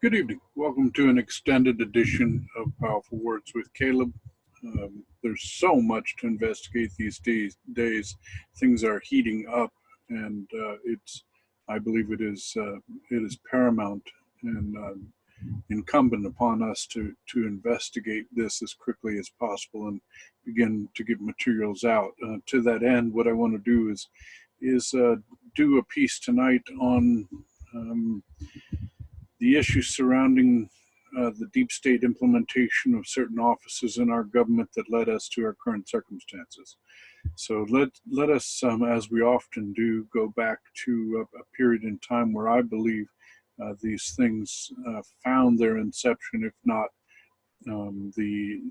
Good evening. Welcome to an extended edition of Powerful Words with Caleb. There's so much to investigate these days. Things are heating up, and I believe it is paramount and incumbent upon us to investigate this as quickly as possible and begin to get materials out. To that end, what I want to do is do a piece tonight on the issues surrounding the deep state implementation of certain offices in our government that led us to our current circumstances. So let us, as we often do, go back to a period in time where I believe these things found their inception, if not the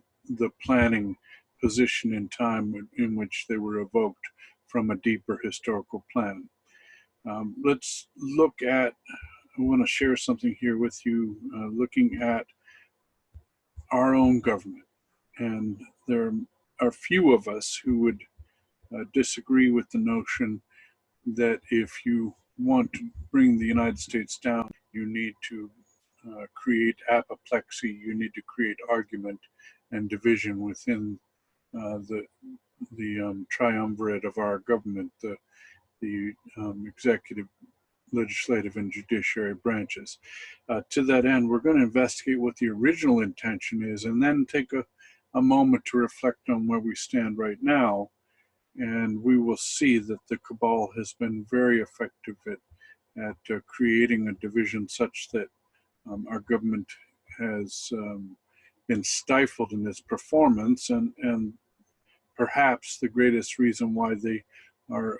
planning position in time in which they were evoked from a deeper historical plan. Let's look at, I want to share something here with you, looking at our own government. And there are few of us who would disagree with the notion that if you want to bring the United States down, you need to create apoplexy, you need to create argument and division within the triumvirate of our government, the executive, legislative, and judiciary branches. To that end, we're going to investigate what the original intention is and then take a moment to reflect on where we stand right now. And we will see that the cabal has been very effective at creating a division such that our government has been stifled in its performance, and perhaps the greatest reason why they are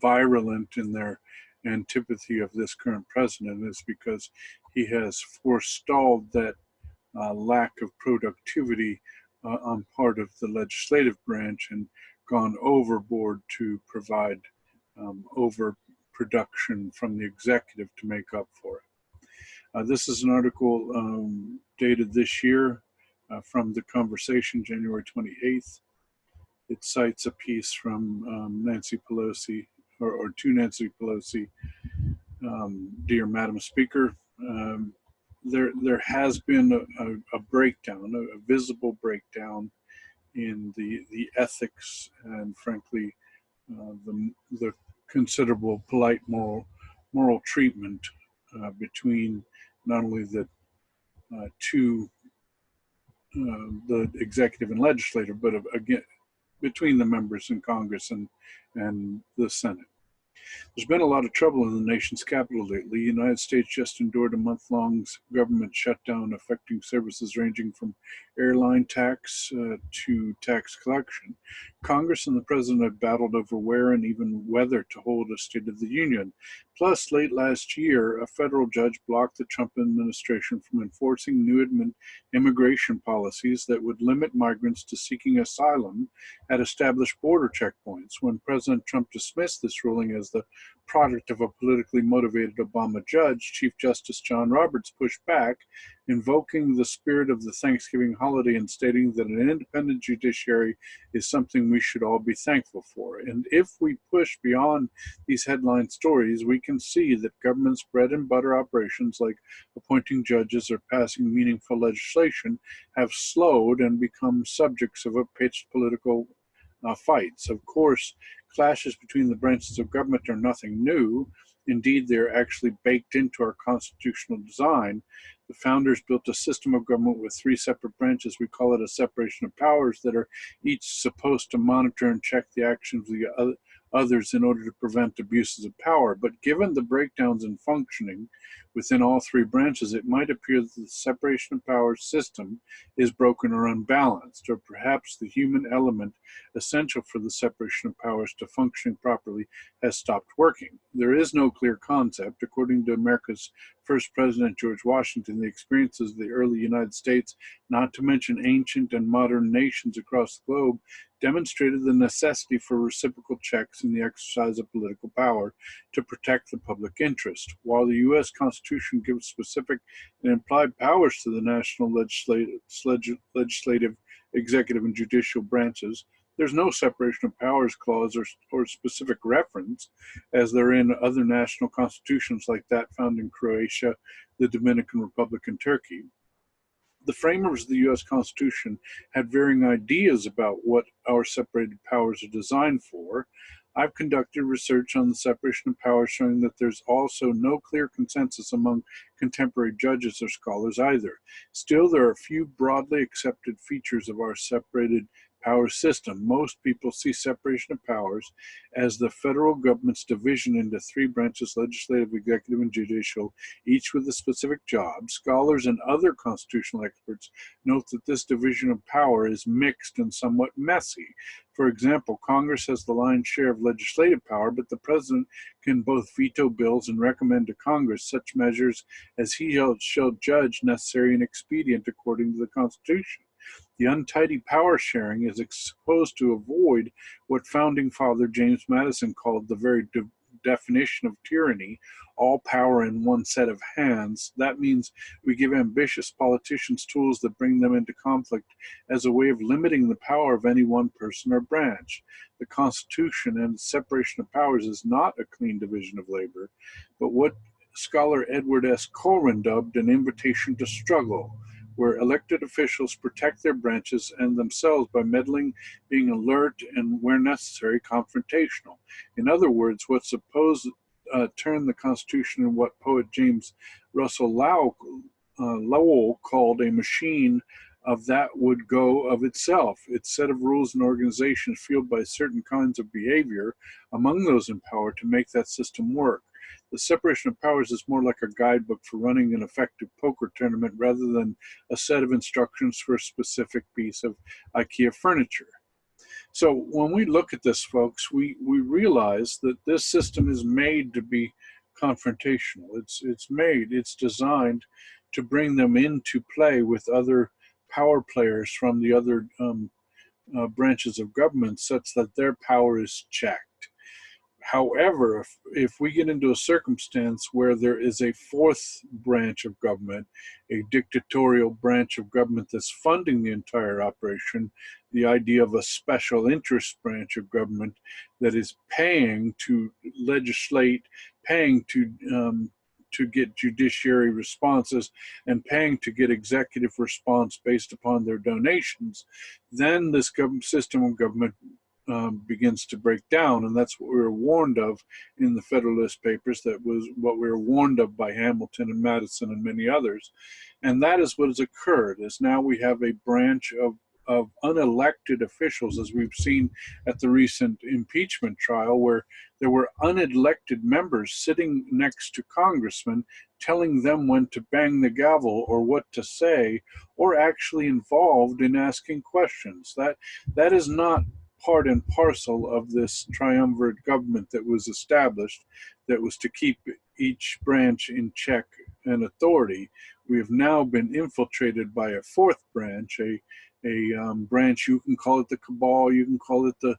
virulent in their antipathy of this current president is because he has forestalled that lack of productivity on part of the legislative branch and gone overboard to provide overproduction from the executive to make up for it. This is an article dated this year from The Conversation, January 28th. It cites a piece from Nancy Pelosi, or to Nancy Pelosi. Dear Madam Speaker, there has been a breakdown, a visible breakdown in the ethics and, frankly, the considerable polite moral treatment between not only the the executive and legislative, but again between the members in Congress and the Senate. There's been a lot of trouble in the nation's capital lately. The United States just endured a month-long government shutdown affecting services ranging from airline tax to tax collection. Congress and the president have battled over where and even whether to hold a State of the Union. Plus, late last year, a federal judge blocked the Trump administration from enforcing new immigration policies that would limit migrants to seeking asylum at established border checkpoints. When President Trump dismissed this ruling as the product of a politically motivated Obama judge, Chief Justice John Roberts pushed back, invoking the spirit of the Thanksgiving holiday and stating that an independent judiciary is something we should all be thankful for. And if we push beyond these headline stories, we can see that government's bread and butter operations like appointing judges or passing meaningful legislation have slowed and become subjects of a pitched political fights. Of course, clashes between the branches of government are nothing new. Indeed, they're actually baked into our constitutional design. The founders built a system of government with three separate branches. We call it a separation of powers that are each supposed to monitor and check the actions of the others in order to prevent abuses of power. But given the breakdowns in functioning within all three branches, it might appear that the separation of powers system is broken or unbalanced, or perhaps the human element essential for the separation of powers to functioning properly has stopped working. There is no clear concept. According to America's first president, George Washington, the experiences of the early United States, not to mention ancient and modern nations across the globe, demonstrated the necessity for reciprocal checks in the exercise of political power to protect the public interest. While the U.S. Constitution gives specific and implied powers to the national legislative, executive, and judicial branches, There's no separation of powers clause or specific reference, as there in other national constitutions like that found in Croatia, the Dominican Republic, and Turkey. The framers of the U.S. Constitution had varying ideas about what our separated powers are designed for. I've conducted research on the separation of powers showing that there's also no clear consensus among contemporary judges or scholars either. Still, there are a few broadly accepted features of our separated power system. Most people see separation of powers as the federal government's division into three branches: legislative, executive, and judicial, each with a specific job. Scholars and other constitutional experts note that this division of power is mixed and somewhat messy. For example, Congress has the lion's share of legislative power, but the president can both veto bills and recommend to Congress such measures as he shall judge necessary and expedient according to the Constitution. The untidy power sharing is supposed to avoid what founding father James Madison called the very definition of tyranny: all power in one set of hands. That means we give ambitious politicians tools that bring them into conflict as a way of limiting the power of any one person or branch. The Constitution and separation of powers is not a clean division of labor, but what scholar Edward S. Colvin dubbed an invitation to struggle, where elected officials protect their branches and themselves by meddling, being alert, and where necessary, confrontational. In other words, what's supposed turn the Constitution in what poet James Russell Lowell called a machine of that would go of itself. Its set of rules and organizations fueled by certain kinds of behavior among those in power to make that system work. The separation of powers is more like a guidebook for running an effective poker tournament rather than a set of instructions for a specific piece of IKEA furniture. So when we look at this, folks, we realize that this system is made to be confrontational. It's designed to bring them into play with other power players from the other branches of government such that their power is checked. However, if we get into a circumstance where there is a fourth branch of government, a dictatorial branch of government that's funding the entire operation, the idea of a special interest branch of government that is paying to legislate, paying to get judiciary responses, and paying to get executive response based upon their donations, then this system of government begins to break down. And that's what we were warned of in the Federalist Papers. That was what we were warned of by Hamilton and Madison and many others. And that is what has occurred, is now we have a branch of unelected officials, as we've seen at the recent impeachment trial, where there were unelected members sitting next to congressmen telling them when to bang the gavel or what to say, or actually involved in asking questions. That is not part and parcel of this triumvirate government that was established, that was to keep each branch in check and authority. We have now been infiltrated by a fourth branch, a branch, you can call it the cabal, you can call it the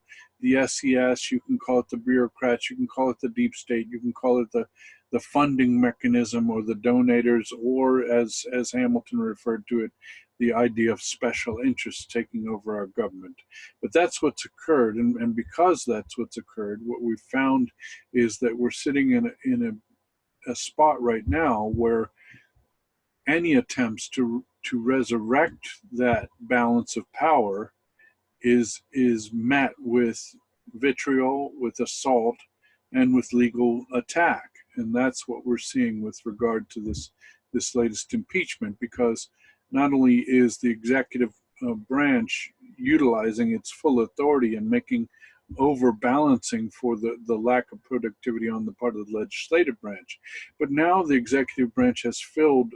SES, you can call it the bureaucrats, you can call it the deep state, you can call it the funding mechanism or the donators, or as Hamilton referred to it, the idea of special interests taking over our government. But that's what's occurred, and because that's what's occurred, what we've found is that we're sitting in a spot right now where any attempts to resurrect that balance of power is met with vitriol, with assault, and with legal attack. And that's what we're seeing with regard to this latest impeachment, because not only is the executive branch utilizing its full authority and making overbalancing for the lack of productivity on the part of the legislative branch, but now the executive branch has filled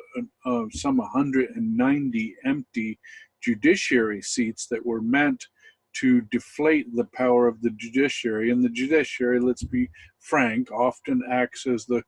some 190 empty judiciary seats that were meant to deflate the power of the judiciary. And the judiciary, let's be frank, often acts as the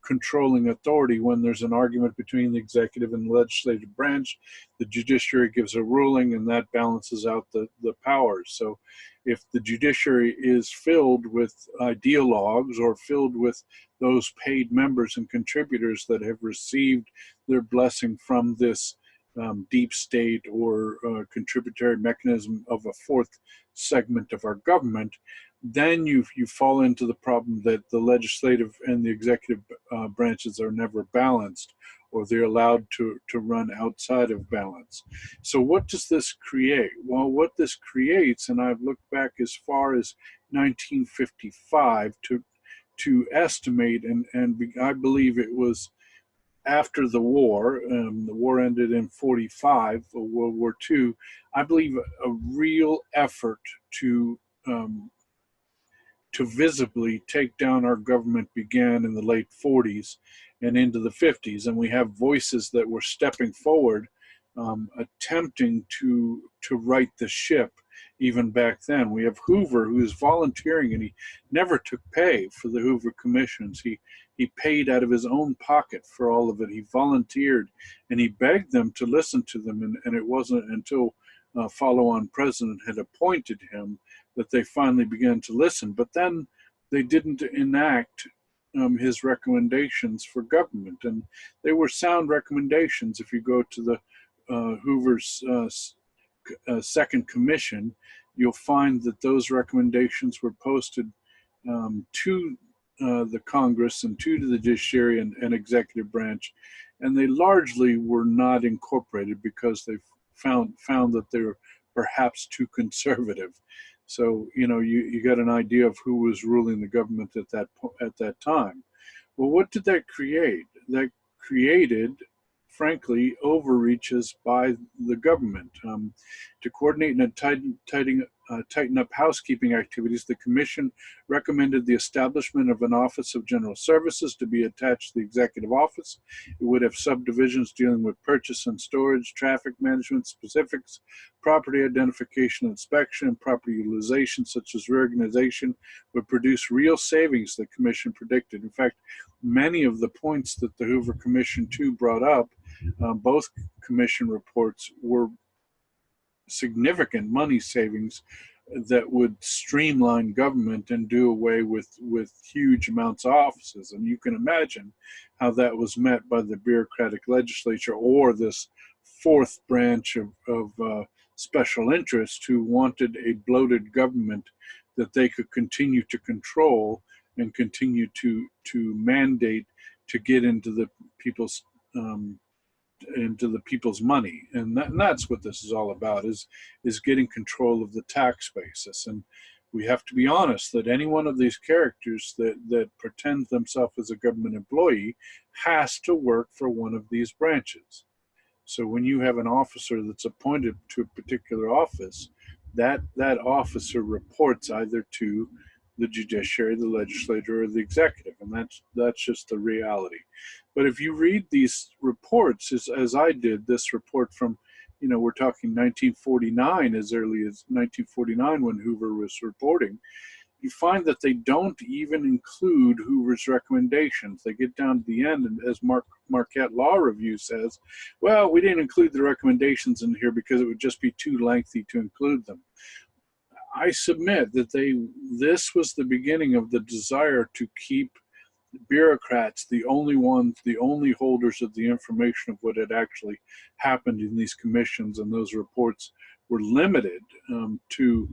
controlling authority when there's an argument between the executive and the legislative branch. The judiciary gives a ruling, and that balances out the powers. So if the judiciary is filled with ideologues or filled with those paid members and contributors that have received their blessing from this deep state or contributory mechanism of a fourth segment of our government, then you fall into the problem that the legislative and the executive branches are never balanced, or they're allowed to run outside of balance. So what does this create? Well, what this creates, and I've looked back as far as 1955 to estimate, and I believe it was after the war. The war ended in 45, World War II. I believe a real effort um, to visibly take down our government began in the late 40s and into the 50s, and we have voices that were stepping forward, attempting to right the ship. Even back then, we have Hoover, who is volunteering, and he never took pay for the Hoover commissions. He paid out of his own pocket for all of it. He volunteered, and he begged them to listen to them, and it wasn't until follow-on president had appointed him that they finally began to listen. But then they didn't enact his recommendations for government, and they were sound recommendations. If you go to the Hoover's second commission, you'll find that those recommendations were posted to the Congress and to the judiciary and executive branch, and they largely were not incorporated because they found that they were perhaps too conservative. So you got an idea of who was ruling the government at that time. Well, what did that create? That created, frankly, overreaches by the government. To coordinate and tighten up housekeeping activities, the Commission recommended the establishment of an Office of General Services to be attached to the Executive Office. It would have subdivisions dealing with purchase and storage, traffic management, specifics, property identification, inspection, and property utilization, such as reorganization, would produce real savings, the Commission predicted. In fact, many of the points that the Hoover Commission too brought up, both commission reports, were significant money savings that would streamline government and do away with huge amounts of offices. And you can imagine how that was met by the bureaucratic legislature or this fourth branch of special interests who wanted a bloated government that they could continue to control and continue to mandate to get into the people's money. And that's what this is all about, is getting control of the tax basis. And we have to be honest that any one of these characters that pretend themselves as a government employee has to work for one of these branches. So when you have an officer that's appointed to a particular office, that officer reports either to the judiciary, the legislature, or the executive, and that's just the reality. But if you read these reports, as I did, this report from, we're talking 1949, as early as 1949 when Hoover was reporting, you find that they don't even include Hoover's recommendations. They get down to the end, and as Marquette Law Review says, well, we didn't include the recommendations in here because it would just be too lengthy to include them. I submit that this was the beginning of the desire to keep bureaucrats the only holders of the information of what had actually happened in these commissions, and those reports were limited to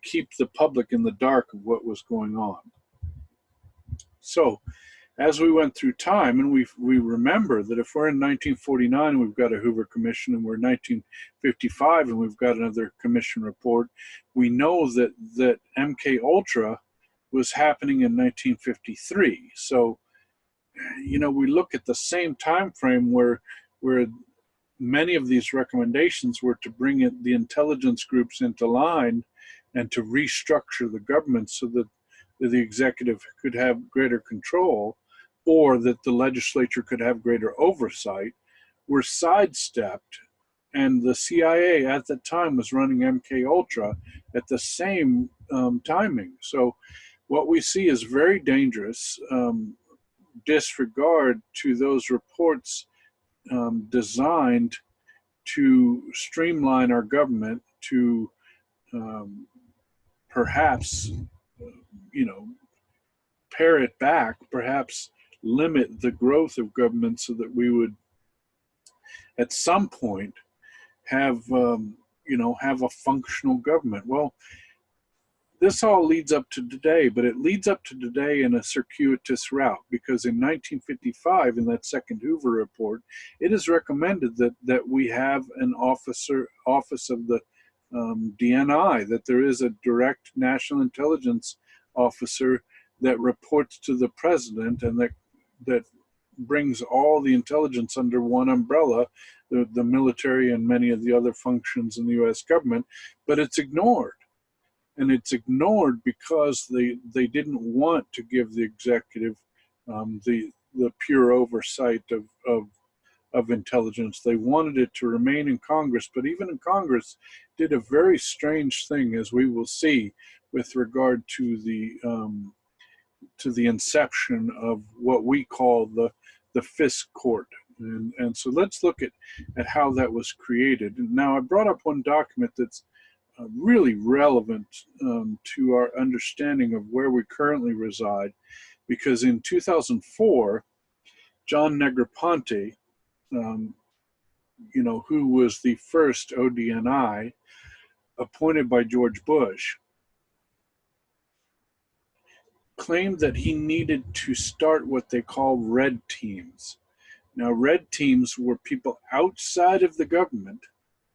keep the public in the dark of what was going on. So as we went through time, and we remember that if we're in 1949 and we've got a Hoover Commission, and we're in 1955 and we've got another commission report, we know that MK Ultra was happening in 1953. So, we look at the same time frame where many of these recommendations were to bring the intelligence groups into line and to restructure the government so that the executive could have greater control, or that the legislature could have greater oversight, were sidestepped. And the CIA at the time was running MK Ultra at the same timing. So what we see is very dangerous disregard to those reports designed to streamline our government, to perhaps, pare it back, perhaps limit the growth of government so that we would at some point have, have a functional government. Well, this all leads up to today, but it leads up to today in a circuitous route, because in 1955, in that second Hoover report, it is recommended that we have an office of the DNI, that there is a direct national intelligence officer that reports to the president, and that brings all the intelligence under one umbrella, the military and many of the other functions in the U.S. government, but it's ignored. And it's ignored because they didn't want to give the executive the pure oversight of intelligence. They wanted it to remain in Congress, but even in Congress did a very strange thing, as we will see, with regard to the inception of what we call the FISC court. And so let's look at how that was created. And now I brought up one document that's really relevant to our understanding of where we currently reside, because in 2004, John Negroponte, who was the first ODNI appointed by George Bush, claimed that he needed to start what they call red teams. Now, red teams were people outside of the government,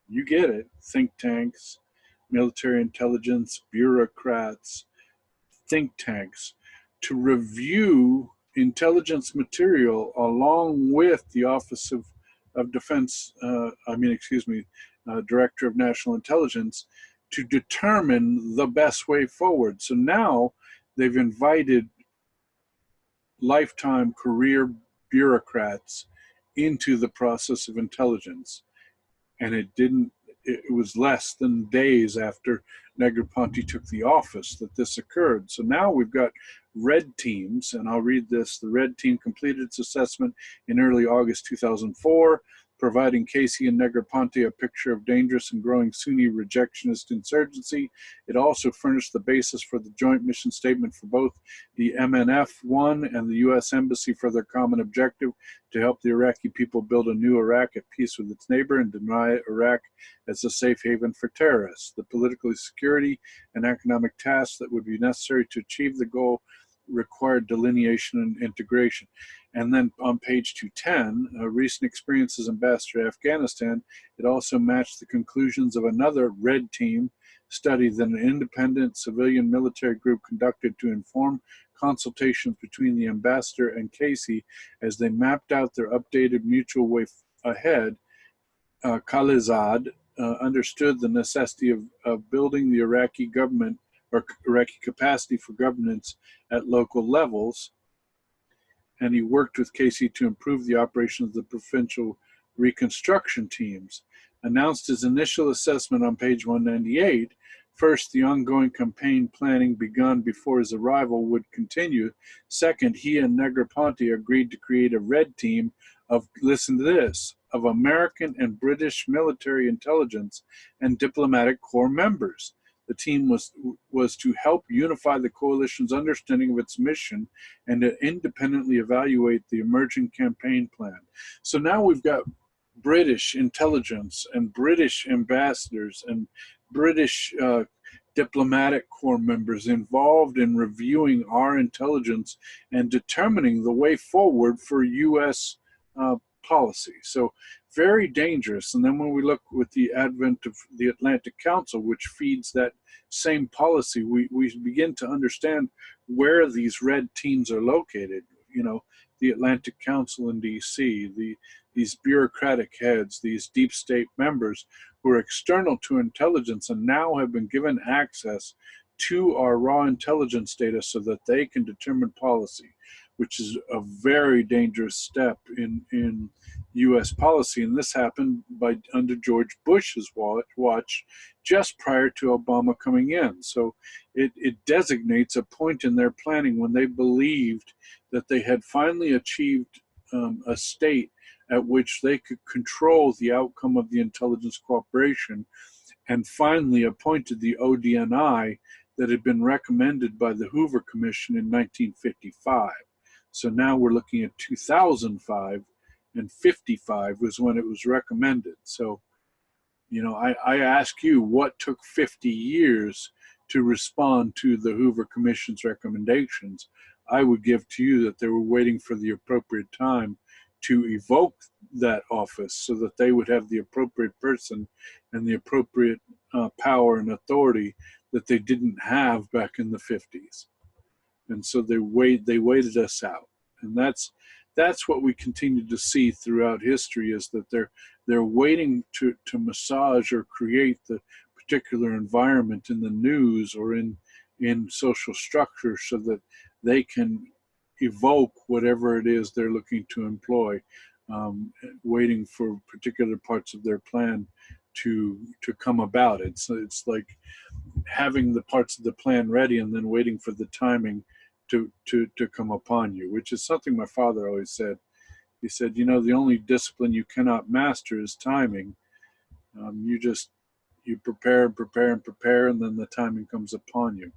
you get it, think tanks, military intelligence, bureaucrats, think tanks, to review intelligence material along with the Office of Defense, Director of National Intelligence, to determine the best way forward. So now they've invited lifetime career bureaucrats into the process of intelligence. And it was less than days after Negroponte took the office that this occurred. So now we've got red teams, and I'll read this. The red team completed its assessment in early August 2004, providing Casey and Negroponte a picture of dangerous and growing Sunni rejectionist insurgency. It also furnished the basis for the joint mission statement for both the MNF-1 and the U.S. Embassy for their common objective to help the Iraqi people build a new Iraq at peace with its neighbor and deny Iraq as a safe haven for terrorists. The political security and economic tasks that would be necessary to achieve the goal required delineation and integration. And then on page 210, recent experiences Ambassador to Afghanistan, it also matched the conclusions of another red team study that an independent civilian military group conducted to inform consultations between the ambassador and Casey as they mapped out their updated mutual way ahead. Khalilzad understood the necessity of building the Iraqi government or Iraqi capacity for governance at local levels, and he worked with Casey to improve the operation of the provincial reconstruction teams. Announced his initial assessment on page 198. First, the ongoing campaign planning begun before his arrival would continue. Second, he and Negroponte agreed to create a red team of, listen to this, of American and British military intelligence and diplomatic corps members. The team was to help unify the coalition's understanding of its mission and to independently evaluate the emerging campaign plan. So now we've got British intelligence and British ambassadors and British diplomatic corps members involved in reviewing our intelligence and determining the way forward for U.S. Policy. So very dangerous. And then when we look with the advent of the Atlantic Council, which feeds that same policy, we begin to understand where these red teams are located. The Atlantic Council in D.C., these bureaucratic heads, these deep state members who are external to intelligence and now have been given access to our raw intelligence data so that they can determine policy, which is a very dangerous step in U.S. policy. And this happened under George Bush's watch just prior to Obama coming in. So it designates a point in their planning when they believed that they had finally achieved a state at which they could control the outcome of the intelligence cooperation, and finally appointed the ODNI that had been recommended by the Hoover Commission in 1955. So now we're looking at 2005, and 55 was when it was recommended. So, you know, I ask you, what took 50 years to respond to the Hoover Commission's recommendations? I would give to you that they were waiting for the appropriate time to evoke that office so that they would have the appropriate person and the appropriate power and authority that they didn't have back in the 50s. And so they waited us out. And that's what we continue to see throughout history, is that they're waiting to massage or create the particular environment in the news or in social structure so that they can evoke whatever it is they're looking to employ, waiting for particular parts of their plan to come about. It's like having the parts of the plan ready and then waiting for the timing to come upon you, which is something my father always said. He said, you know, the only discipline you cannot master is timing. You prepare and prepare and prepare, and then the timing comes upon you.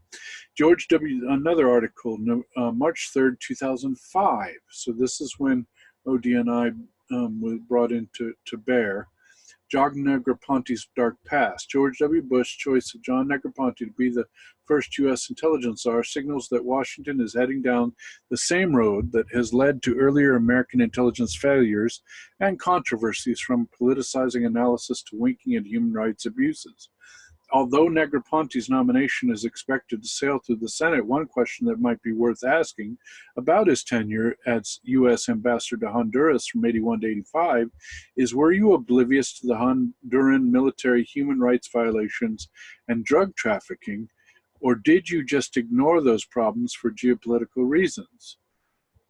George W., another article, March 3rd, 2005. So this is when ODNI was brought into bear. John Negroponte's dark past. George W. Bush's choice of John Negroponte to be the first U.S. intelligence czar signals that Washington is heading down the same road that has led to earlier American intelligence failures and controversies, from politicizing analysis to winking at human rights abuses. Although Negroponte's nomination is expected to sail through the Senate, one question that might be worth asking about his tenure as U.S. ambassador to Honduras from 81 to 85 is, were you oblivious to the Honduran military human rights violations and drug trafficking, or did you just ignore those problems for geopolitical reasons?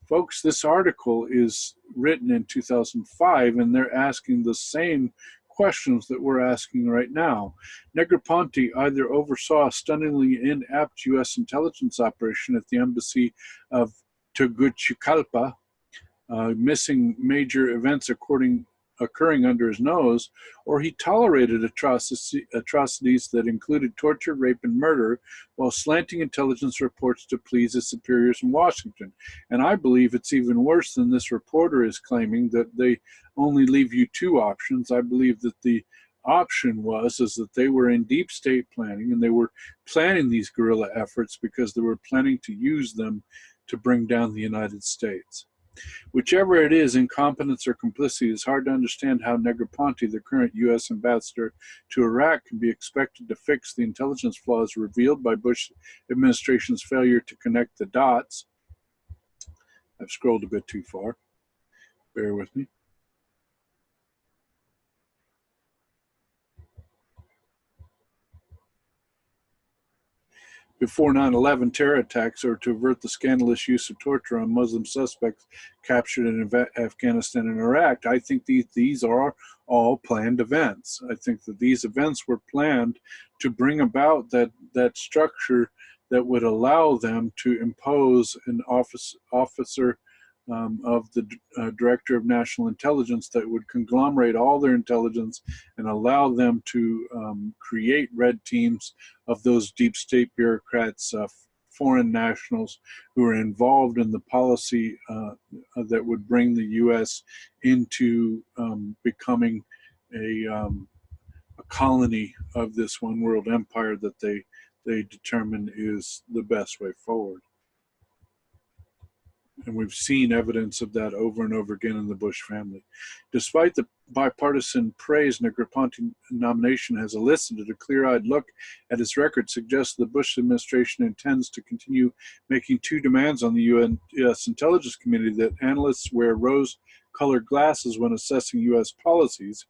Folks, this article is written in 2005, and they're asking the same questions that we're asking right now. Negroponte either oversaw a stunningly inept U.S. intelligence operation at the embassy of Tegucigalpa, missing major events occurring under his nose, or he tolerated atrocities that included torture, rape, and murder while slanting intelligence reports to please his superiors in Washington. And I believe it's even worse than this reporter is claiming, that they only leave you two options. I believe that the option is that they were in deep state planning, and they were planning these guerrilla efforts because they were planning to use them to bring down the United States. Whichever it is, incompetence or complicity, it's hard to understand how Negroponte, the current U.S. ambassador to Iraq, can be expected to fix the intelligence flaws revealed by Bush administration's failure to connect the dots. I've scrolled a bit too far. Bear with me. Before 9/11 terror attacks, or to avert the scandalous use of torture on Muslim suspects captured in Afghanistan and Iraq. I think these are all planned events. I think that these events were planned to bring about that structure that would allow them to impose an officer of the Director of National Intelligence that would conglomerate all their intelligence and allow them to create red teams of those deep state bureaucrats, foreign nationals who are involved in the policy that would bring the U.S. into becoming a colony of this one world empire that they determine is the best way forward. And we've seen evidence of that over and over again in the Bush family. Despite the bipartisan praise Negroponte's nomination has elicited, a clear-eyed look at his record suggests the Bush administration intends to continue making two demands on the U.S. intelligence community: that analysts wear rose-colored glasses when assessing U.S. policies,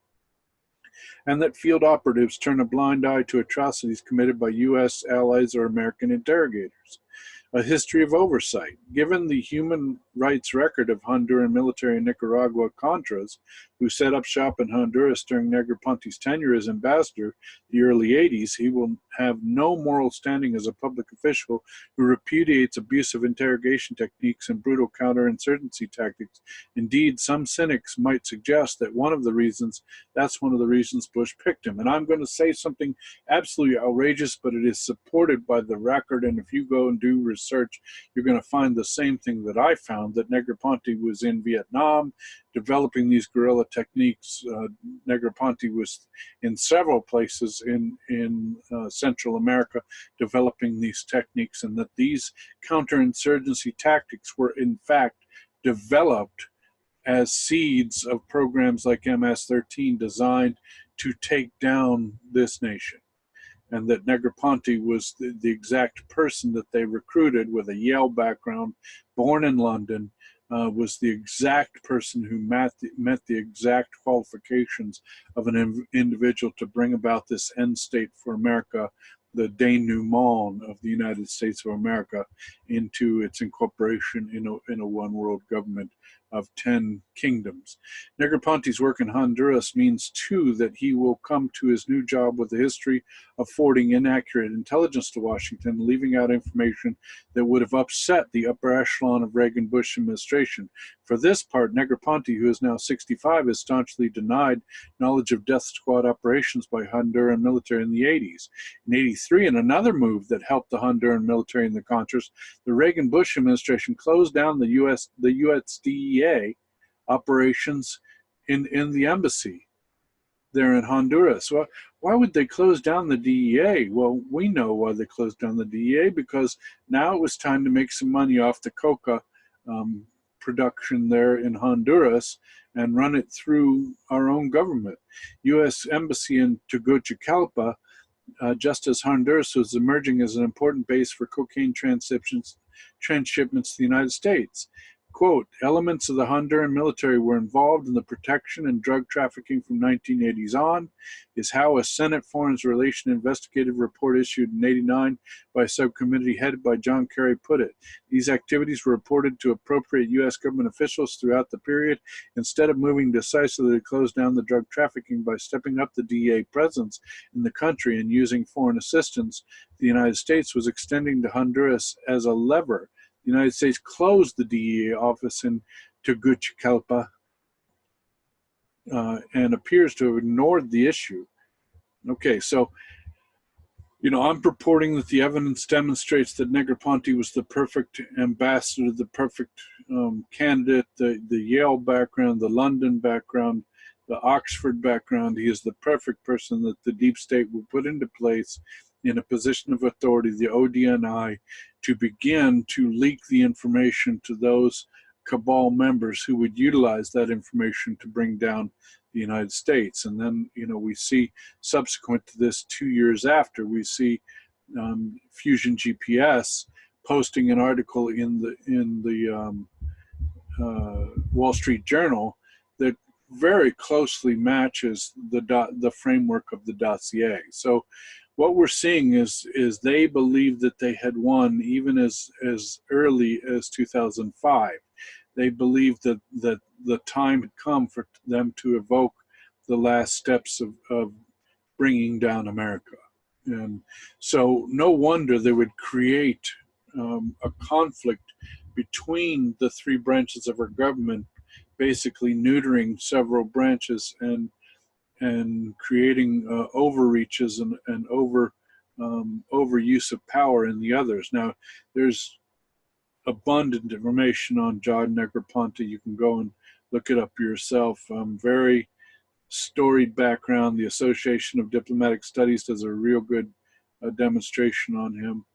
and that field operatives turn a blind eye to atrocities committed by U.S. allies or American interrogators. A history of oversight. Given the human rights record of Honduran military and Nicaragua Contras, who set up shop in Honduras during Negroponte's tenure as ambassador, the early 80s, he will have no moral standing as a public official who repudiates abusive interrogation techniques and brutal counterinsurgency tactics. Indeed, some cynics might suggest that that's one of the reasons Bush picked him. And I'm going to say something absolutely outrageous, but it is supported by the record, and if you go and do research, you're going to find the same thing that I found, that Negroponte was in Vietnam, developing these guerrilla techniques. Negroponte was in several places in Central America developing these techniques, and that these counterinsurgency tactics were in fact developed as seeds of programs like MS-13 designed to take down this nation. And that Negroponte was the exact person that they recruited with a Yale background, born in London, was the exact person who met the exact qualifications of an individual to bring about this end state for America, the denouement of the United States of America into its incorporation in a one world government of 10 kingdoms. Negroponte's work in Honduras means, too, that he will come to his new job with a history of forwarding inaccurate intelligence to Washington, leaving out information that would have upset the upper echelon of Reagan-Bush administration. For this part, Negroponte, who is now 65, has staunchly denied knowledge of death squad operations by Honduran military in the 80s. In 83, in another move that helped the Honduran military in the Contras, the Reagan-Bush administration closed down the USDEA operations in the embassy there in Honduras. Well, why would they close down the DEA? Well, we know why they closed down the DEA, because now it was time to make some money off the coca production there in Honduras and run it through our own government. U.S. Embassy in Tegucigalpa, just as Honduras was emerging as an important base for cocaine transshipments to the United States. Quote, elements of the Honduran military were involved in the protection and drug trafficking from 1980s on, is how a Senate Foreign Relations investigative report issued in 89 by a subcommittee headed by John Kerry put it. These activities were reported to appropriate U.S. government officials throughout the period. Instead of moving decisively to close down the drug trafficking by stepping up the DEA presence in the country and using foreign assistance, the United States was extending to Honduras as a lever. The United States closed the DEA office in Tegucigalpa and appears to have ignored the issue. Okay, so, I'm purporting that the evidence demonstrates that Negroponte was the perfect ambassador, the perfect candidate, the Yale background, the London background, the Oxford background. He is the perfect person that the deep state would put into place in a position of authority, the ODNI, to begin to leak the information to those cabal members who would utilize that information to bring down the United States. And then, we see subsequent to this, 2 years after, we see Fusion GPS posting an article in the Wall Street Journal that very closely matches the framework of the dossier. So what we're seeing is they believed that they had won even as early as 2005. They believed that the time had come for them to evoke the last steps of bringing down America. And so no wonder they would create a conflict between the three branches of our government, basically neutering several branches and creating overreaches and overuse of power in the others. Now, there's abundant information on John Negroponte. You can go and look it up yourself. Very storied background. The Association of Diplomatic Studies does a real good demonstration on him.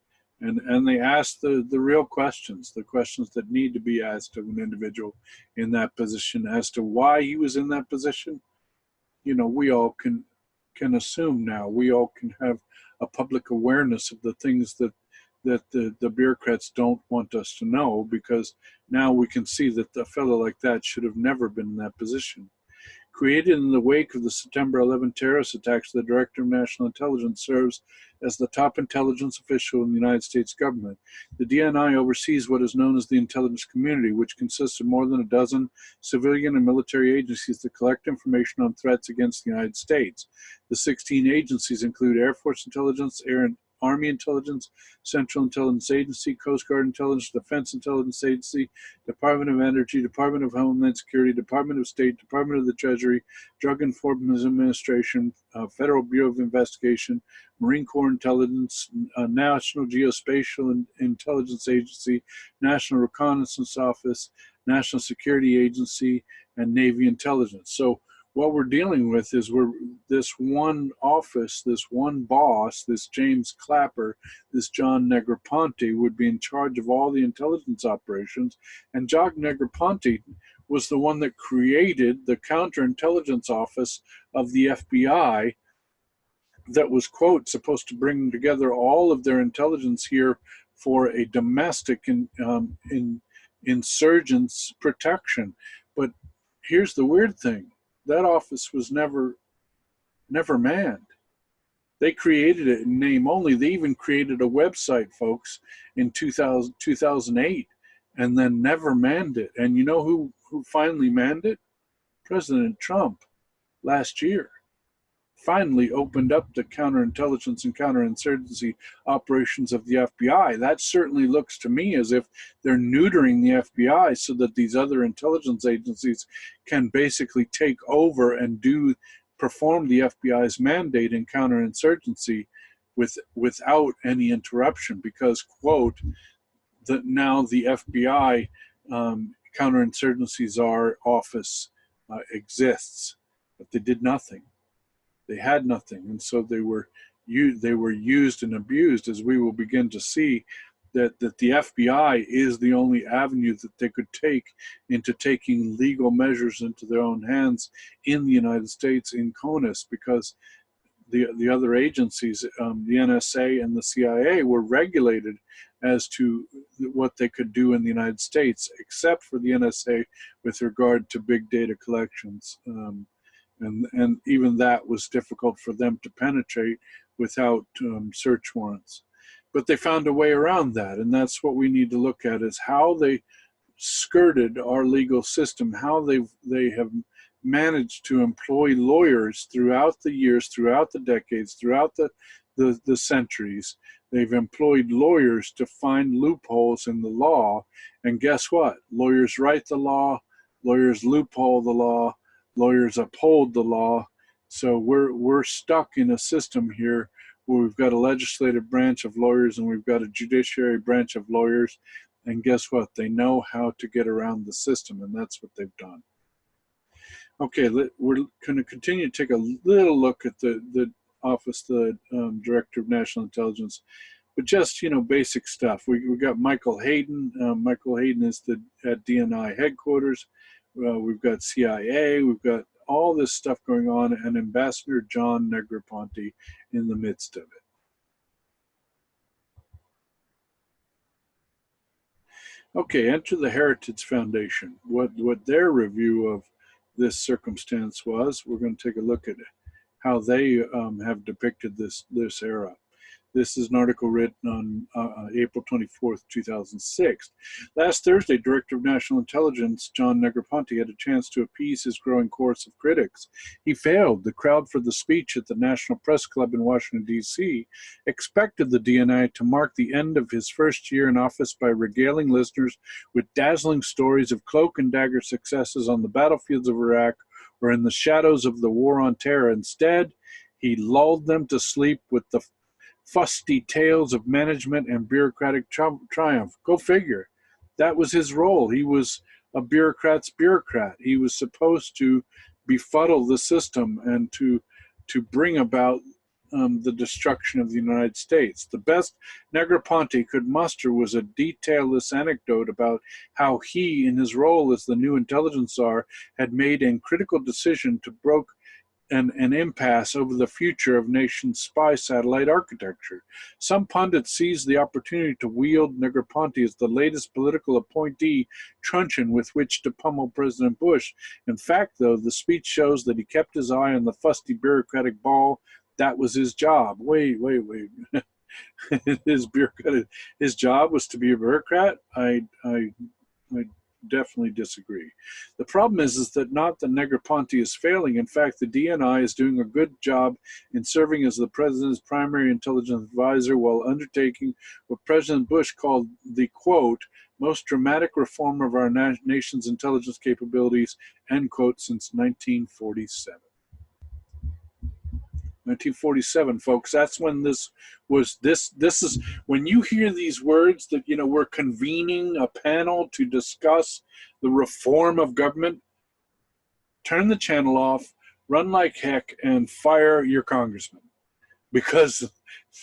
And they ask the real questions, the questions that need to be asked of an individual in that position as to why he was in that position. We all can assume now. We all can have a public awareness of the things that the bureaucrats don't want us to know, because now we can see that a fellow like that should have never been in that position. Created in the wake of the September 11 terrorist attacks, the Director of National Intelligence serves as the top intelligence official in the United States government. The DNI oversees what is known as the intelligence community, which consists of more than a dozen civilian and military agencies that collect information on threats against the United States. The 16 agencies include Air Force Intelligence, Air and Army Intelligence, Central Intelligence Agency, Coast Guard Intelligence, Defense Intelligence Agency, Department of Energy, Department of Homeland Security, Department of State, Department of the Treasury, Drug Enforcement Administration, Federal Bureau of Investigation, Marine Corps Intelligence, National Geospatial Intelligence Agency, National Reconnaissance Office, National Security Agency, and Navy Intelligence. So what we're dealing with is this one office, this one boss, this James Clapper, this John Negroponte would be in charge of all the intelligence operations. And John Negroponte was the one that created the counterintelligence office of the FBI that was, quote, supposed to bring together all of their intelligence here for a domestic insurgents protection. But here's the weird thing. That office was never manned. They created it in name only. They even created a website, folks, in 2008, and then never manned it. And you know who finally manned it? President Trump last year. Finally opened up the counterintelligence and counterinsurgency operations of the FBI. That certainly looks to me as if they're neutering the FBI so that these other intelligence agencies can basically take over and perform the FBI's mandate in counterinsurgency without any interruption, because, quote, that now the FBI counterinsurgency czar office exists, but they did nothing. They had nothing, and so they were used and abused, as we will begin to see that the FBI is the only avenue that they could take into taking legal measures into their own hands in the United States in CONUS, because the other agencies, the NSA and the CIA, were regulated as to what they could do in the United States, except for the NSA with regard to big data collections. And even that was difficult for them to penetrate without search warrants. But they found a way around that, and that's what we need to look at, is how they skirted our legal system, how they have managed to employ lawyers throughout the years, throughout the decades, throughout the centuries. They've employed lawyers to find loopholes in the law, and guess what? Lawyers write the law, lawyers loophole the law, lawyers uphold the law. So we're stuck in a system here where we've got a legislative branch of lawyers and we've got a judiciary branch of lawyers, and guess what? They know how to get around the system, and that's what they've done. Okay, we're going to continue to take a little look at the office, the Director of National Intelligence, but just, basic stuff. We got Michael Hayden. Michael Hayden is at DNI headquarters. We've got CIA, we've got all this stuff going on, and Ambassador John Negroponte in the midst of it. Okay, enter the Heritage Foundation. What their review of this circumstance was. We're going to take a look at how they have depicted this era. This is an article written on April 24th, 2006. Last Thursday, Director of National Intelligence John Negroponte had a chance to appease his growing chorus of critics. He failed. The crowd for the speech at the National Press Club in Washington, D.C. expected the DNI to mark the end of his first year in office by regaling listeners with dazzling stories of cloak and dagger successes on the battlefields of Iraq or in the shadows of the War on Terror. Instead, he lulled them to sleep with the fusty tales of management and bureaucratic triumph. Go figure. That was his role. He was a bureaucrat's bureaucrat. He was supposed to befuddle the system and to bring about the destruction of the United States. The best Negroponte could muster was a detailless anecdote about how he, in his role as the new intelligence czar, had made a critical decision to broke an impasse over the future of nation's spy satellite architecture. Some pundits seized the opportunity to wield Negroponte as the latest political appointee truncheon with which to pummel President Bush. In fact, though, the speech shows that he kept his eye on the fusty bureaucratic ball. That was his job. Wait. His job was to be a bureaucrat? I definitely disagree. The problem is that not that Negroponte is failing. In fact, the DNI is doing a good job in serving as the president's primary intelligence advisor while undertaking what President Bush called the, quote, most dramatic reform of our nation's intelligence capabilities, end quote, since 1947. 1947, folks. That's when this was. This is when you hear these words that, you know, we're convening a panel to discuss the reform of government. Turn the channel off, run like heck, and fire your congressman, because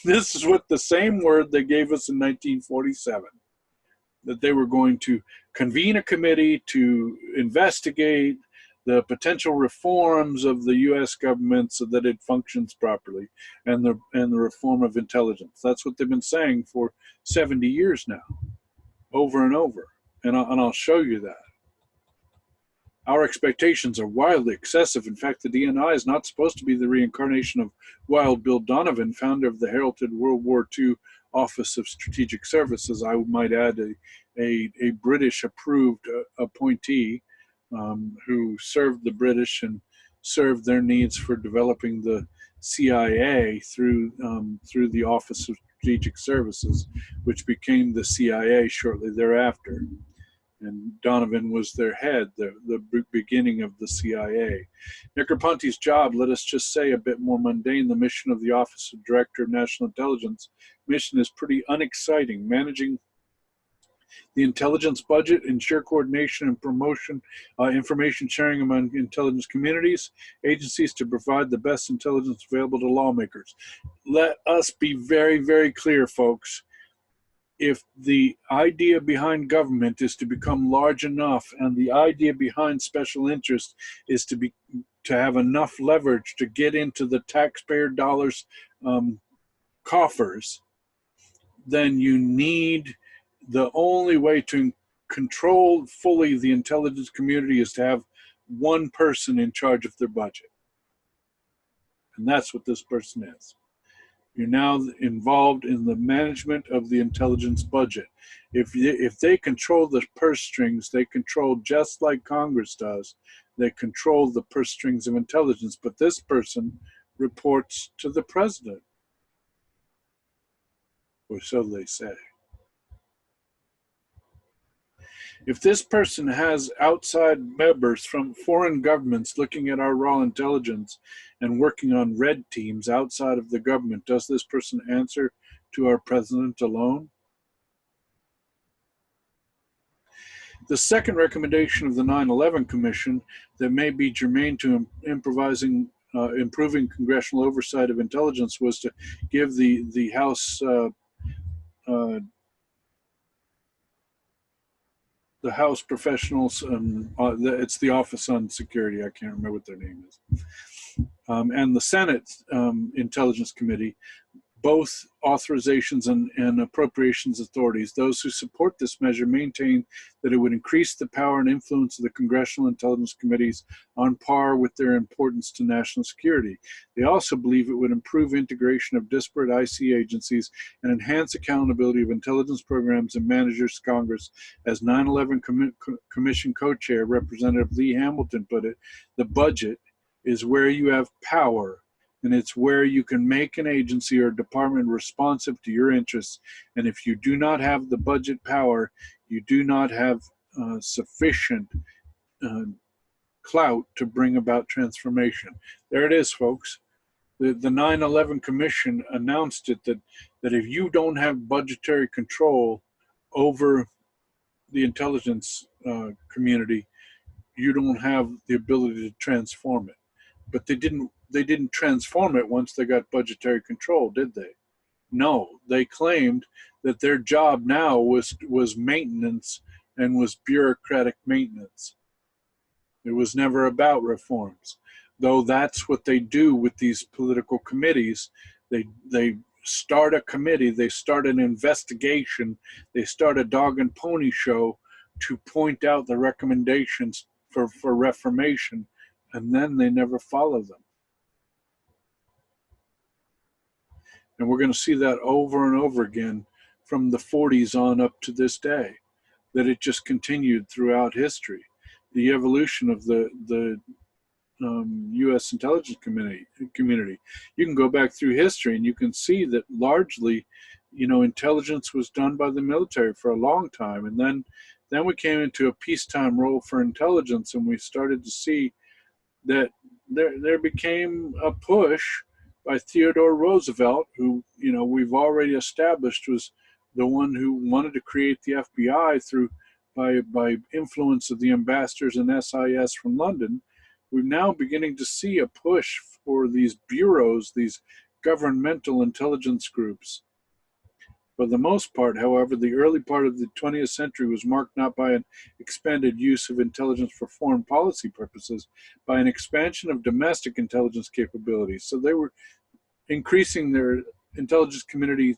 this is what the same word they gave us in 1947, that they were going to convene a committee to investigate the potential reforms of the U.S. government so that it functions properly, and the reform of intelligence. That's what they've been saying for 70 years now, over and over. And I'll show you that. Our expectations are wildly excessive. In fact, the DNI is not supposed to be the reincarnation of Wild Bill Donovan, founder of the heralded World War II Office of Strategic Services. I might add a British-approved appointee who served the British and served their needs for developing the CIA through the Office of Strategic Services, which became the CIA shortly thereafter. And Donovan was their head, the beginning of the CIA. Negroponte's job, let us just say, a bit more mundane. The mission of the Office of Director of National Intelligence mission is pretty unexciting. Managing the intelligence budget, ensure coordination and promotion, information sharing among intelligence communities, agencies to provide the best intelligence available to lawmakers. Let us be very, very clear, folks. If the idea behind government is to become large enough, and the idea behind special interest is to have enough leverage to get into the taxpayer dollars coffers, then you need, the only way to control fully the intelligence community is to have one person in charge of their budget. And that's what this person is. You're now involved in the management of the intelligence budget. If they control the purse strings, they control, just like Congress does, they control the purse strings of intelligence. But this person reports to the president, or so they say. If this person has outside members from foreign governments looking at our raw intelligence and working on red teams outside of the government, does this person answer to our president alone? The second recommendation of the 9/11 Commission that may be germane to improving congressional oversight of intelligence was to give the House the House professionals, it's the Office on Security, I can't remember what their name is, and the Senate Intelligence Committee, both authorizations and appropriations authorities. Those who support this measure maintain that it would increase the power and influence of the Congressional Intelligence Committees on par with their importance to national security. They also believe it would improve integration of disparate IC agencies and enhance accountability of intelligence programs and managers. Congress, as 9/11 Commission co-chair Representative Lee Hamilton put it, the budget is where you have power, and it's where you can make an agency or department responsive to your interests. And if you do not have the budget power, you do not have sufficient clout to bring about transformation. There it is, folks. The 9/11 Commission announced it, that if you don't have budgetary control over the intelligence community, you don't have the ability to transform it. But they didn't transform it once they got budgetary control, did they? No, they claimed that their job now was maintenance, and was bureaucratic maintenance. It was never about reforms, though that's what they do with these political committees. They start a committee, they start an investigation, they start a dog and pony show to point out the recommendations for reformation, and then they never follow them. And we're going to see that over and over again from the 40s on up to this day, that it just continued throughout history. The evolution of the U.S. intelligence community. You can go back through history and you can see that largely, intelligence was done by the military for a long time. And then we came into a peacetime role for intelligence, and we started to see that there became a push by Theodore Roosevelt, who, you know, we've already established was the one who wanted to create the FBI by influence of the ambassadors and SIS from London. We're now beginning to see a push for these bureaus, these governmental intelligence groups. For the most part, however, the early part of the 20th century was marked not by an expanded use of intelligence for foreign policy purposes, by an expansion of domestic intelligence capabilities. So they were increasing their intelligence community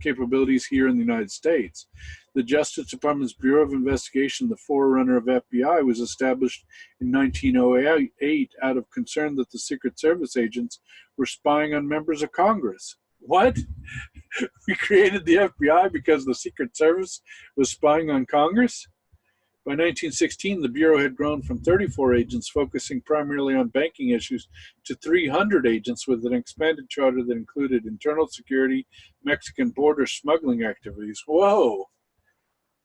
capabilities here in the United States. The Justice Department's Bureau of Investigation, the forerunner of FBI, was established in 1908 out of concern that the Secret Service agents were spying on members of Congress. What? We created the FBI because the Secret Service was spying on Congress? By 1916, the Bureau had grown from 34 agents focusing primarily on banking issues to 300 agents with an expanded charter that included internal security, Mexican border smuggling activities. Whoa!